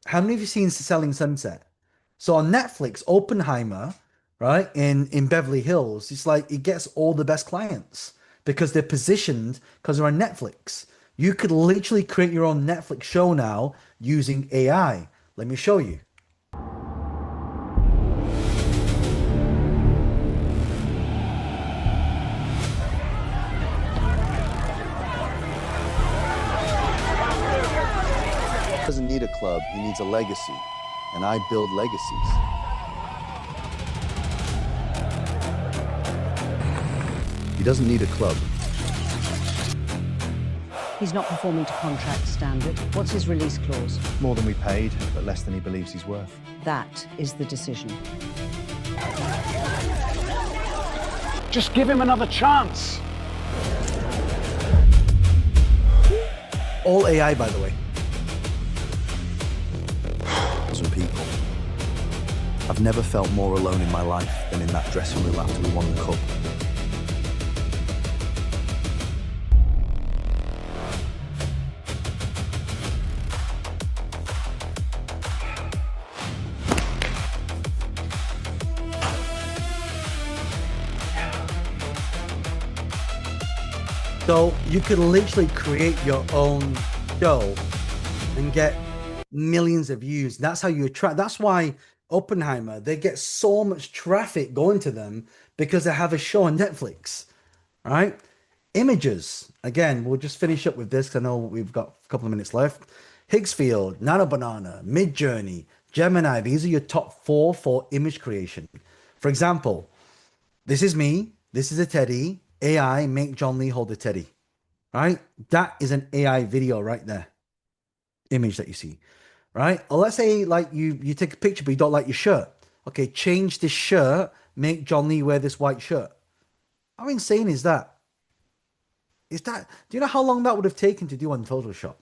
How many of you seen Selling Sunset? So on Netflix, Oppenheimer, right, in Beverly Hills, it's like it gets all the best clients because they're positioned because they're on Netflix. You could literally create your own Netflix show now using AI. Let me show you. Doesn't need a club, he needs a legacy, and I build legacies. He doesn't need a club. He's not performing to contract standard. What's his release clause? More than we paid, but less than he believes he's worth. That is the decision. Just give him another chance. All AI, by the way. People. I've never felt more alone in my life than in that dressing room after we won the cup. So you could literally create your own show and get millions of views. That's how you attract. That's why Oppenheimer, they get so much traffic going to them because they have a show on Netflix, right? Images. Again, we'll just finish up with this because I know we've got a couple of minutes left. Higgsfield, Nano Banana, Midjourney, Gemini. These are your top 4 for image creation. For example, this is me. This is a teddy. AI, make John Lee hold a teddy, right? That is an AI video right there. Image that you see. Right? Or let's say like you take a picture, but you don't like your shirt. Okay, change this shirt, make John Lee wear this white shirt. How insane is that? Do you know how long that would have taken to do on Photoshop?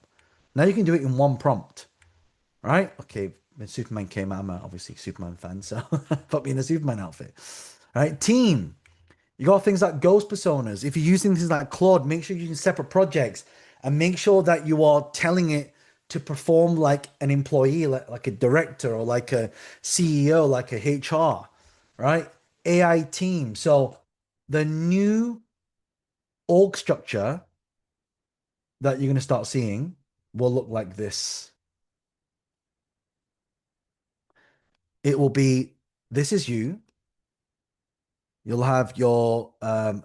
Now you can do it in one prompt. Right? Okay, when Superman came out, I'm obviously a Superman fan, so put me in a Superman outfit. Right? Team. You got things like ghost personas. If you're using things like Claude, make sure you're using separate projects and make sure that you are telling it to perform like an employee, like a director or like a CEO, like a HR, right? AI team. So the new org structure that you're going to start seeing will look like this. it will be, this is you. You'll have your CAO.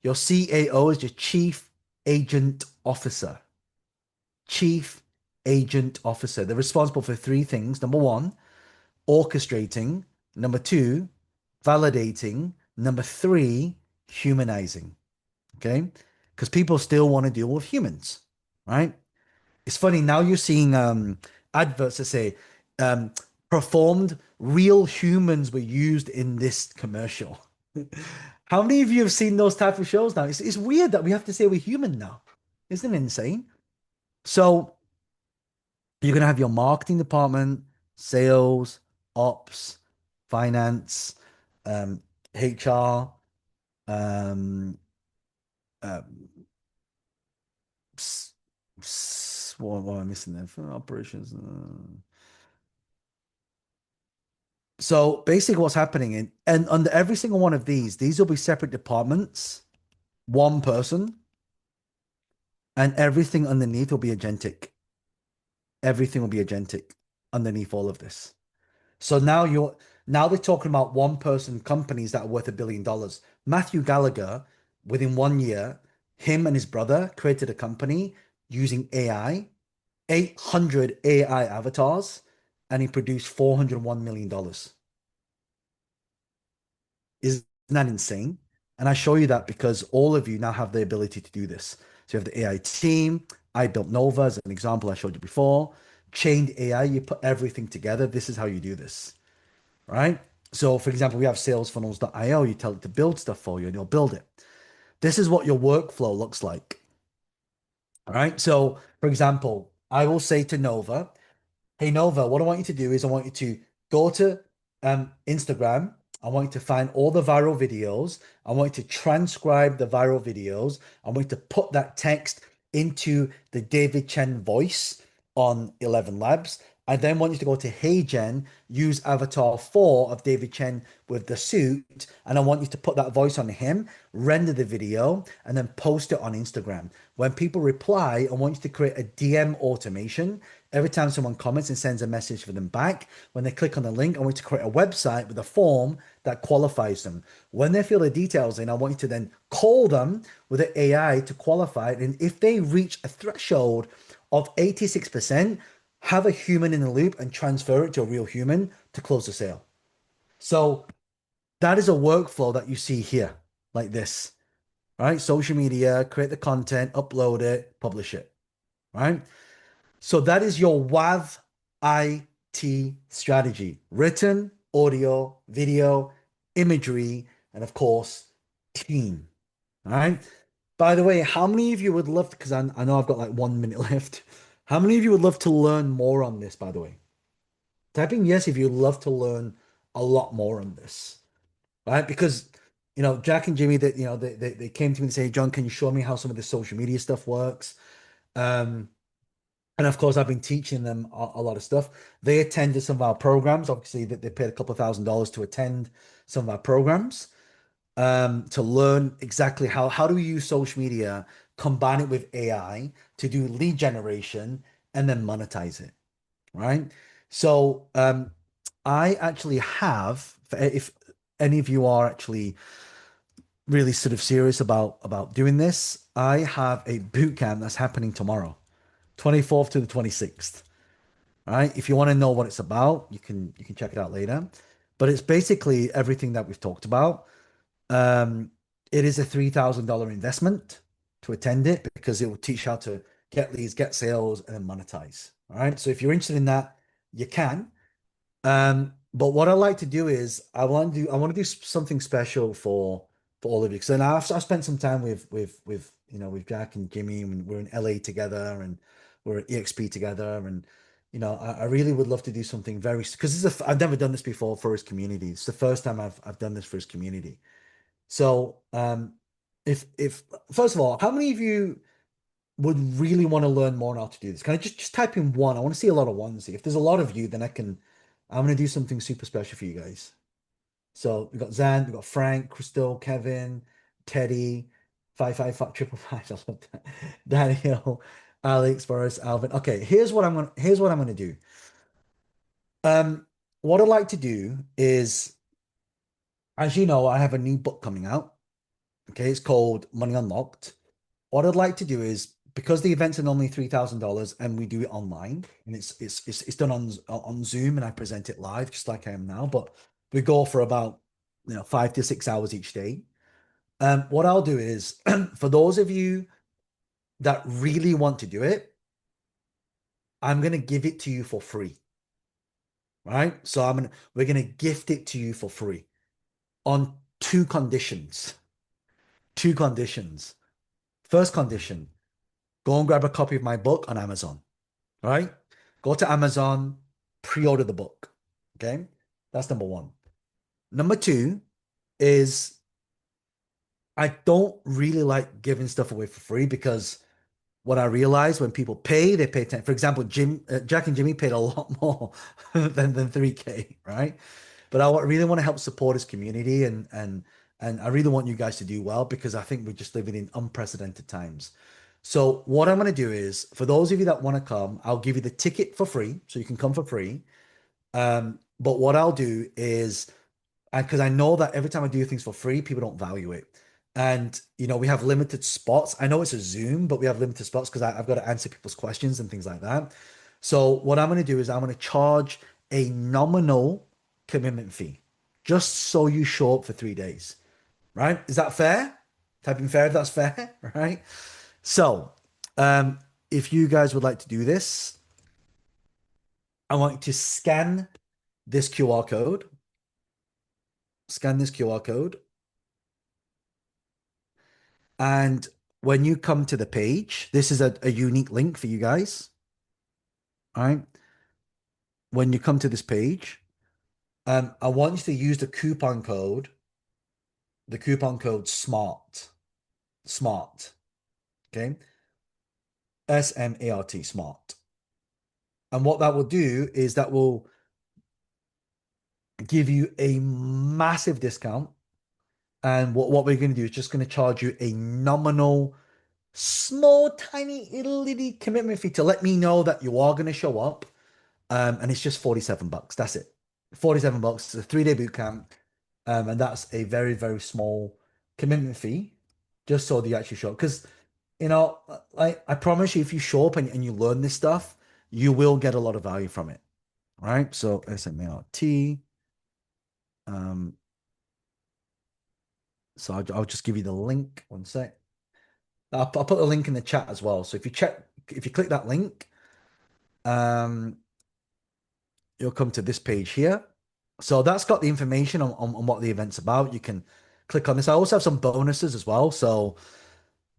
Your CAO is your Chief Agent Officer. Chief Agent Officer. They're responsible for three things. Number one, orchestrating. Number two, validating. Number three, humanizing. Okay? Because people still want to deal with humans, right? It's funny now you're seeing adverts that say um, performed real humans were used in this commercial. How many of you have seen those type of shows now? It's weird that we have to say we're human now. Isn't it insane? So you're gonna have your marketing department, sales, ops, finance, HR, um, uh, what am I missing there? For operations. So basically what's happening and under every single one of these will be separate departments, one person, and everything underneath will be agentic. Everything will be agentic underneath all of this. So now they're talking about one person companies that are worth $1 billion. Matthew Gallagher, within 1 year, him and his brother created a company using AI, 800 AI avatars, and he produced $401 million. Isn't that insane? And I show you that because all of you now have the ability to do this. So you have the AI team. I built Nova as an example I showed you before. Chained AI, you put everything together. This is how you do this, right? So for example, we have salesfunnels.io. You tell it to build stuff for you and it'll build it. This is what your workflow looks like. All right. So for example, I will say to Nova, hey Nova, what I want you to do is I want you to go to Instagram. I want you to find all the viral videos. I want you to transcribe the viral videos. I want you to put that text into the David Chen voice on 11 Labs. I then want you to go to Hey Jen, use avatar 4 of David Chen with the suit, and I want you to put that voice on him, render the video, and then post it on Instagram. When people reply, I want you to create a DM automation. Every time someone comments and sends a message for them back, when they click on the link, I want you to create a website with a form that qualifies them. When they fill the details in, I want you to then call them with the AI to qualify it. And if they reach a threshold of 86%, have a human in the loop and transfer it to a real human to close the sale. So that is a workflow that you see here, like this, right? Social media, create the content, upload it, publish it, right? So that is your WAV IT strategy: written, audio, video, imagery, and of course, team. All right. By the way, how many of you would love to, because I know I've got like 1 minute left. How many of you would love to learn more on this, by the way? Type in yes if you'd love to learn a lot more on this, right? Because, Jack and Jimmy, that they came to me and say, John, can you show me how some of the social media stuff works? And of course, I've been teaching them a lot of stuff. They attended some of our programs. Obviously, that they paid a couple of $1,000s to attend some of our programs, to learn exactly how do we use social media, combine it with AI to do lead generation, and then monetize it, right? So I actually have, if any of you are actually really sort of serious about doing this, I have a boot camp that's happening tomorrow, 24th to the 26th. All right. If you want to know what it's about, you can check it out later. But it's basically everything that we've talked about. It is a $3,000 investment to attend it because it will teach how to get leads, get sales, and then monetize. All right. So if you're interested in that, you can. But what I like to do is I want to do something special for all of you. So now I've spent some time with Jack and Jimmy, and we're in LA together, and we're at EXP together, and I really would love to do something very, because I've never done this before for his community. It's the first time I've done this for his community. So if first of all, how many of you would really want to learn more on how to do this? Can I just type in one? I want to see a lot of ones. If there's a lot of you, then I'm going to do something super special for you guys. So we've got Zan, we've got Frank, Crystal, Kevin, Teddy, 555 555. I love that. Daniel, Alex, Boris, Alvin. Okay, here's what I'm gonna do. What I'd like to do is, as you know, I have a new book coming out. Okay, it's called Money Unlocked. What I'd like to do is, because the events are normally $3,000 and we do it online, and it's done on Zoom, and I present it live just like I am now, but we go for about 5 to 6 hours each day. What I'll do is for those of you that really want to do it, I'm gonna give it to you for free. Right? So we're gonna gift it to you for free on two conditions. Two conditions. First condition, go and grab a copy of my book on Amazon. Right? Go to Amazon, pre-order the book. Okay? That's number one. Number two is I don't really like giving stuff away for free, because what I realize, when people pay, they pay 10. For example, Jack and Jimmy paid a lot more than 3K, right? But I really want to help support his community, and I really want you guys to do well, because I think we're just living in unprecedented times. So what I'm going to do is, for those of you that want to come, I'll give you the ticket for free, so you can come for free. But what I'll do is, because I know that every time I do things for free, people don't value it. And, we have limited spots. I know it's a Zoom, but we have limited spots because I've got to answer people's questions and things like that. So what I'm going to do is I'm going to charge a nominal commitment fee just so you show up for 3 days, right? Is that fair? Type in fair if that's fair, right? So, if you guys would like to do this, I want you to scan this QR code. Scan this QR code. And when you come to the page, this is a unique link for you guys. All right. When you come to this page, I want you to use the coupon code SMART. SMART. Okay. SMART, SMART. And what that will do is that will give you a massive discount. And what we're going to do is just going to charge you a nominal, small, tiny, little commitment fee to let me know that you are going to show up. And it's just $47. That's it. $47. It's a 3-day boot camp. And that's a very, very small commitment fee, just so that you actually show up. Because, I promise you, if you show up and you learn this stuff, you will get a lot of value from it. Right? So SMART. So I'll just give you the link. One sec. I'll put the link in the chat as well. So if you click that link, you'll come to this page here. So that's got the information on what the event's about. You can click on this. I also have some bonuses as well. So,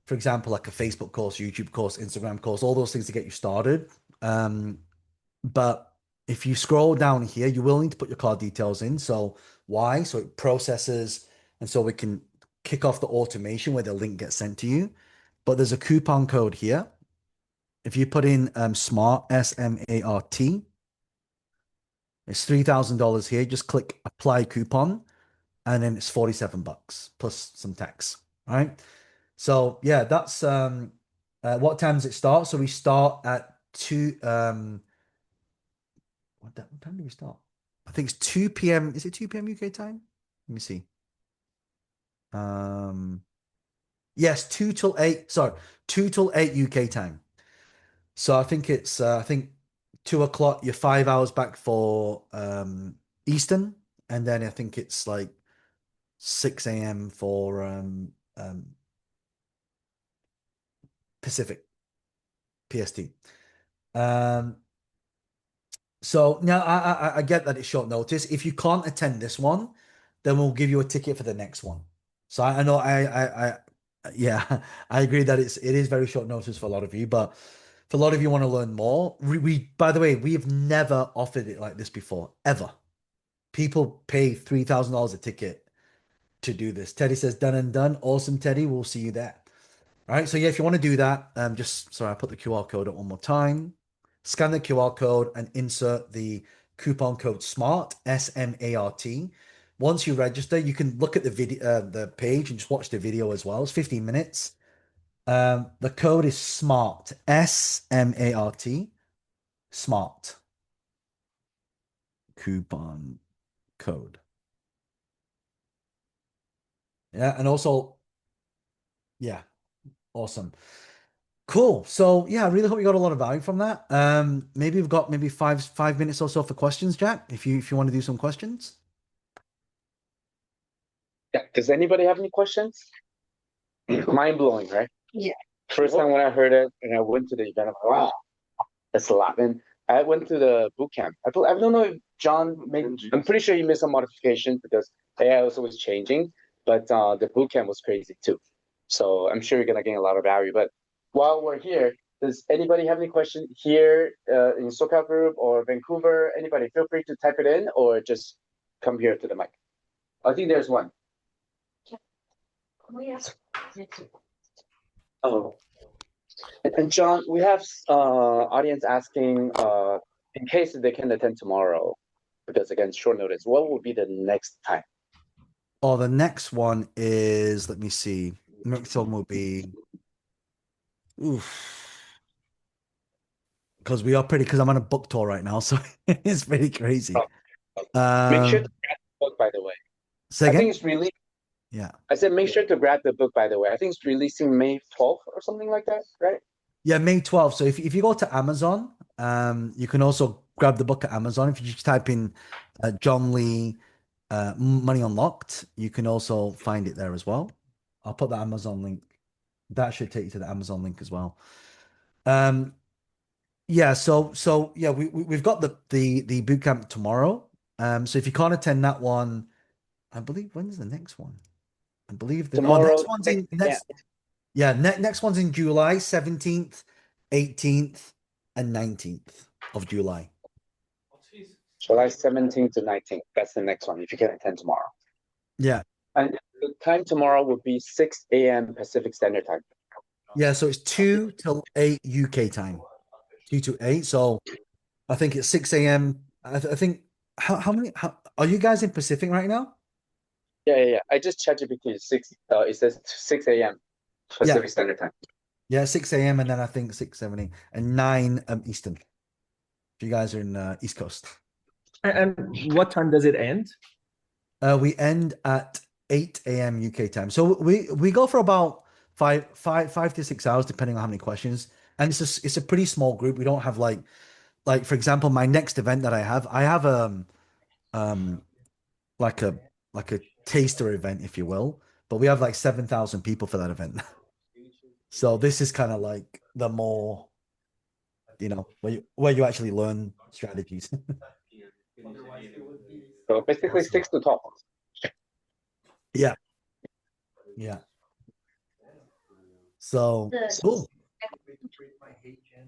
for example, like a Facebook course, YouTube course, Instagram course, all those things to get you started. But if you scroll down here, you will need to put your card details in. So why? So it processes, and so we can kick off the automation where the link gets sent to you. But there's a coupon code here. If you put in SMART, SMART, it's $3,000 here. Just click apply coupon, and then it's $47 plus some tax. All right. So yeah, that's what time does it start? So we start at 2. What time do we start? I think it's 2 p.m. Is it 2 p.m. UK time? Let me see. Yes, 2 till 8. Sorry, 2 till 8 UK time. So I think it's 2 o'clock. You're 5 hours back for Eastern, and then I think it's like 6 a.m. for Pacific, PST. So now I get that it's short notice. If you can't attend this one, then we'll give you a ticket for the next one. So I know yeah, I agree that it is very short notice for a lot of you, but for a lot of you want to learn more. We by the way, we've never offered it like this before, ever. People pay $3,000 a ticket to do this. Teddy says done and done. Awesome, Teddy. We'll see you there. All right. So yeah, if you want to do that, sorry, I put the QR code up one more time. Scan the QR code and insert the coupon code SMART, SMART. Once you register, you can look at the video, the page, and just watch the video as well. It's 15 minutes. The code is SMART, SMART, SMART coupon code. Yeah, and also, yeah, awesome. Cool. So yeah, I really hope you got a lot of value from that. Maybe we've got maybe five minutes or so for questions, Jack, if you want to do some questions. Yeah. Does anybody have any questions? Mind blowing, right? Yeah. First time when I heard it and I went to the event, I'm like, wow, that's a lot. And I went to the boot camp. I don't know if John made, I'm pretty sure he made some modifications because AI was always changing, but the boot camp was crazy too. So I'm sure you're gonna gain a lot of value. But while we're here, does anybody have any question here in SoCal group or Vancouver? Anybody, feel free to type it in or just come here to the mic. I think there's one. Oh, and John, we have audience asking in case they can attend tomorrow, because again, short notice. What will be the next time? Oh, the next one is, let me see. Next one will be, because I'm on a book tour right now, so it's pretty crazy. Make sure to grab the book, by the way. Say I again? think it's really. Yeah. I said make sure to grab the book, by the way. I think it's releasing May 12th or something like that, right? Yeah, May 12th. So if you go to Amazon, you can also grab the book at Amazon. If you just type in John Lee Money Unlocked, you can also find it there as well. I'll put the Amazon link. That should take you to the Amazon link as well. Yeah, so yeah, we've got the boot camp tomorrow. So if you can't attend that one, I believe when's the next one? I believe Tomorrow, next one's in next one's in July 17th, 18th, and 19th of July. July 17th to 19th. That's the next one. If you can attend tomorrow. Yeah. And the time tomorrow would be 6 a.m. Pacific Standard Time. Yeah, so it's 2 till 8 UK time. 2 to 8. So I think it's 6 a.m. I think how many are you guys in Pacific right now? Yeah. I just checked GPT. It says 6 a.m. Pacific Standard Time. Yeah, 6 a.m. and then I think 6, 7, 8, and 9 Eastern. If you guys are in East Coast. And what time does it end? We end at 8 a.m. UK time. So we go for about five to 6 hours, depending on how many questions. And it's a pretty small group. We don't have like for example, my next event that I have like a taster event, if you will. But we have like 7,000 people for that event. So this is kind of like the more, where you actually learn strategies. So basically 6 to 12. Yeah. So cool.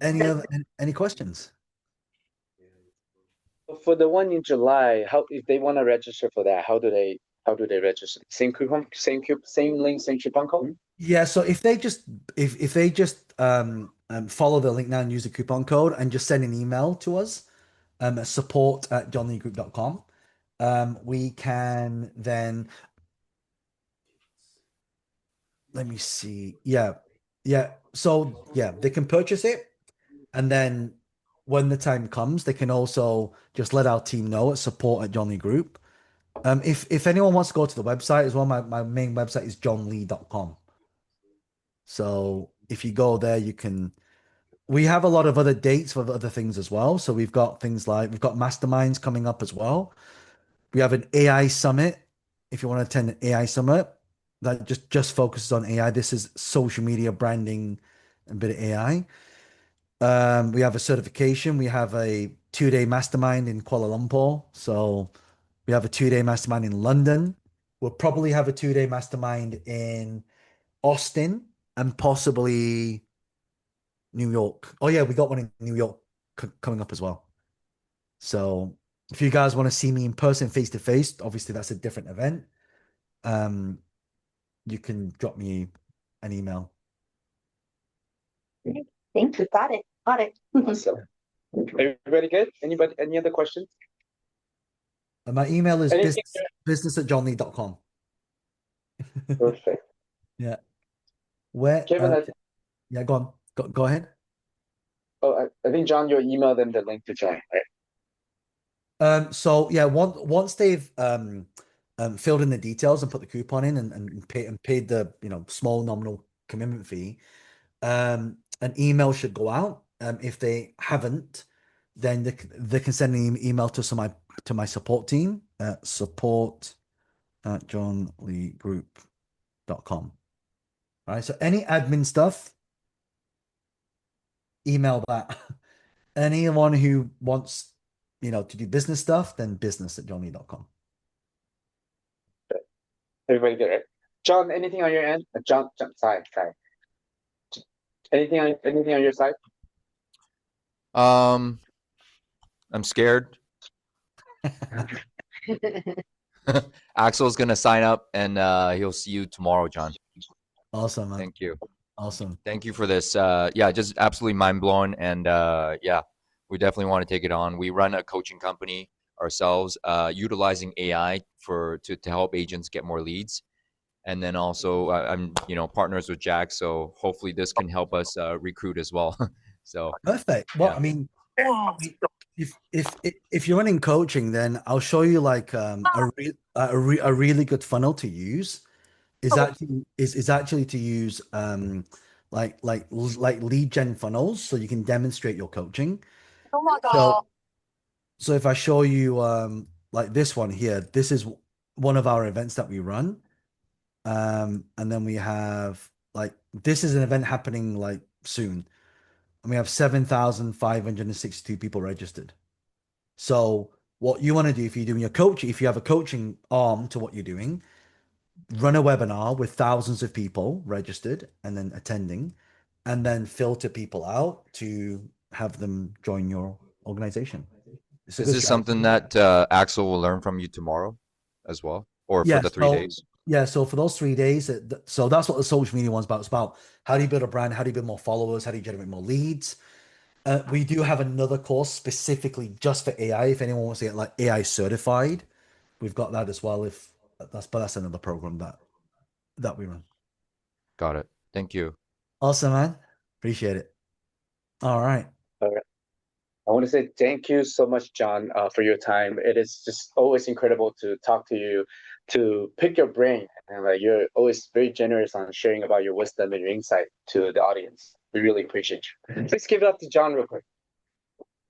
Any questions? For the one in July, how if they want to register for that, how do they register? Same coupon, same link, same coupon code? Yeah, so if they just follow the link now and use the coupon code and just send an email to us, support@johnleegroup.com, we can then, let me see. Yeah. So yeah, they can purchase it, and then when the time comes, they can also just let our team know at support@johnleegroup. If anyone wants to go to the website as well, my main website is johnlee.com. So if you go there, we have a lot of other dates for other things as well. So we've got things like, we've got masterminds coming up as well. We have an AI summit. If you want to attend an AI summit that just focuses on AI, this is social media branding, a bit of AI. We have a certification. We have a 2-day mastermind in Kuala Lumpur. So we have a 2-day mastermind in London. We'll probably have a 2-day mastermind in Austin and possibly New York. Oh yeah, we got one in New York coming up as well. So if you guys want to see me in person, face to face, obviously that's a different event. You can drop me an email. Thank you. Got it. Awesome. Everybody good? Anybody? Any other questions? And my email is business@johnlee.com. Perfect. Yeah. Where Kevin, Yeah, go on. Go ahead. Oh, I think John, you emailed them the link to join, right? So yeah, once they've filled in the details and put the coupon in and paid the small nominal commitment fee, an email should go out. If they haven't, then they can send an email to my support team at support@johnleegroup.com. All right. So any admin stuff, email that. Anyone who wants, to do business stuff, then business@johnlee.com. Everybody good, right? John, anything on your end? John, sorry. Anything on your side? I'm scared. Axel's gonna sign up, and he'll see you tomorrow, John. Awesome, man. Thank you. Awesome. Thank you for this. Yeah, just absolutely mind blowing, and yeah, we definitely want to take it on. We run a coaching company ourselves, utilizing AI to help agents get more leads, and then also I'm partners with Jack, so hopefully this can help us recruit as well. So Perfect. Well, yeah. I mean, if you're running coaching, then I'll show you like a really good funnel to use. Is actually to use like lead gen funnels, so you can demonstrate your coaching. Oh my So God. so if I show you like this one here, this is one of our events that we run. And then we have like this is an event happening like soon. And we have 7,562 people registered. So what you want to do if you're doing your coaching, if you have a coaching arm to what you're doing, run a webinar with thousands of people registered and then attending, and then filter people out to have them join your organization. It's a Is good this strategy. something that Axel will learn from you tomorrow as well, or for Yeah, the 3 days? yeah, so for those 3 days, so that's what the social media one's about. It's about how do you build a brand, how do you build more followers, how do you generate more leads. We do have another course specifically just for AI. If anyone wants to get like AI certified, we've got that as well. But that's another program that we run. Got it. Thank you. Awesome, man. Appreciate it. All right. All right. I want to say thank you so much, John, for your time. It is just always incredible to talk to you, to pick your brain, and like you're always very generous on sharing about your wisdom and your insight to the audience. We really appreciate you. Let's give it up to John real quick.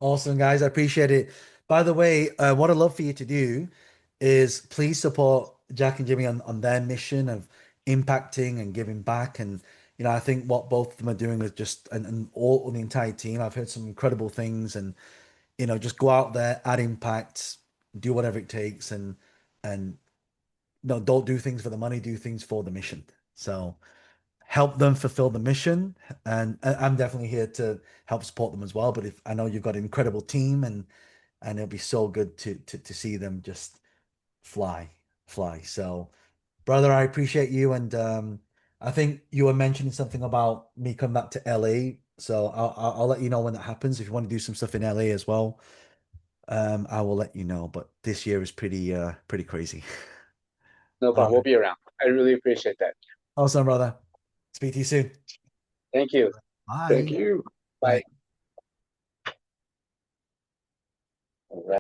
Awesome, guys. I appreciate it. By the way, what I'd love for you to do is please support Jack and Jimmy on their mission of impacting and giving back. And, I think what both of them are doing is just, and all on the entire team, I've heard some incredible things and, just go out there, add impact, do whatever it takes. And no, don't do things for the money, do things for the mission. So help them fulfill the mission. And I'm definitely here to help support them as well. But if I know you've got an incredible team and it'll be so good to see them just fly. So brother, I appreciate you. And I think you were mentioning something about me coming back to LA. So I'll let you know when that happens. If you want to do some stuff in LA as well, I will let you know. But this year is pretty crazy. No problem. We'll be around. I really appreciate that. Awesome, brother. Speak to you soon. Thank you. Bye. Thank you. Bye. Bye. All right.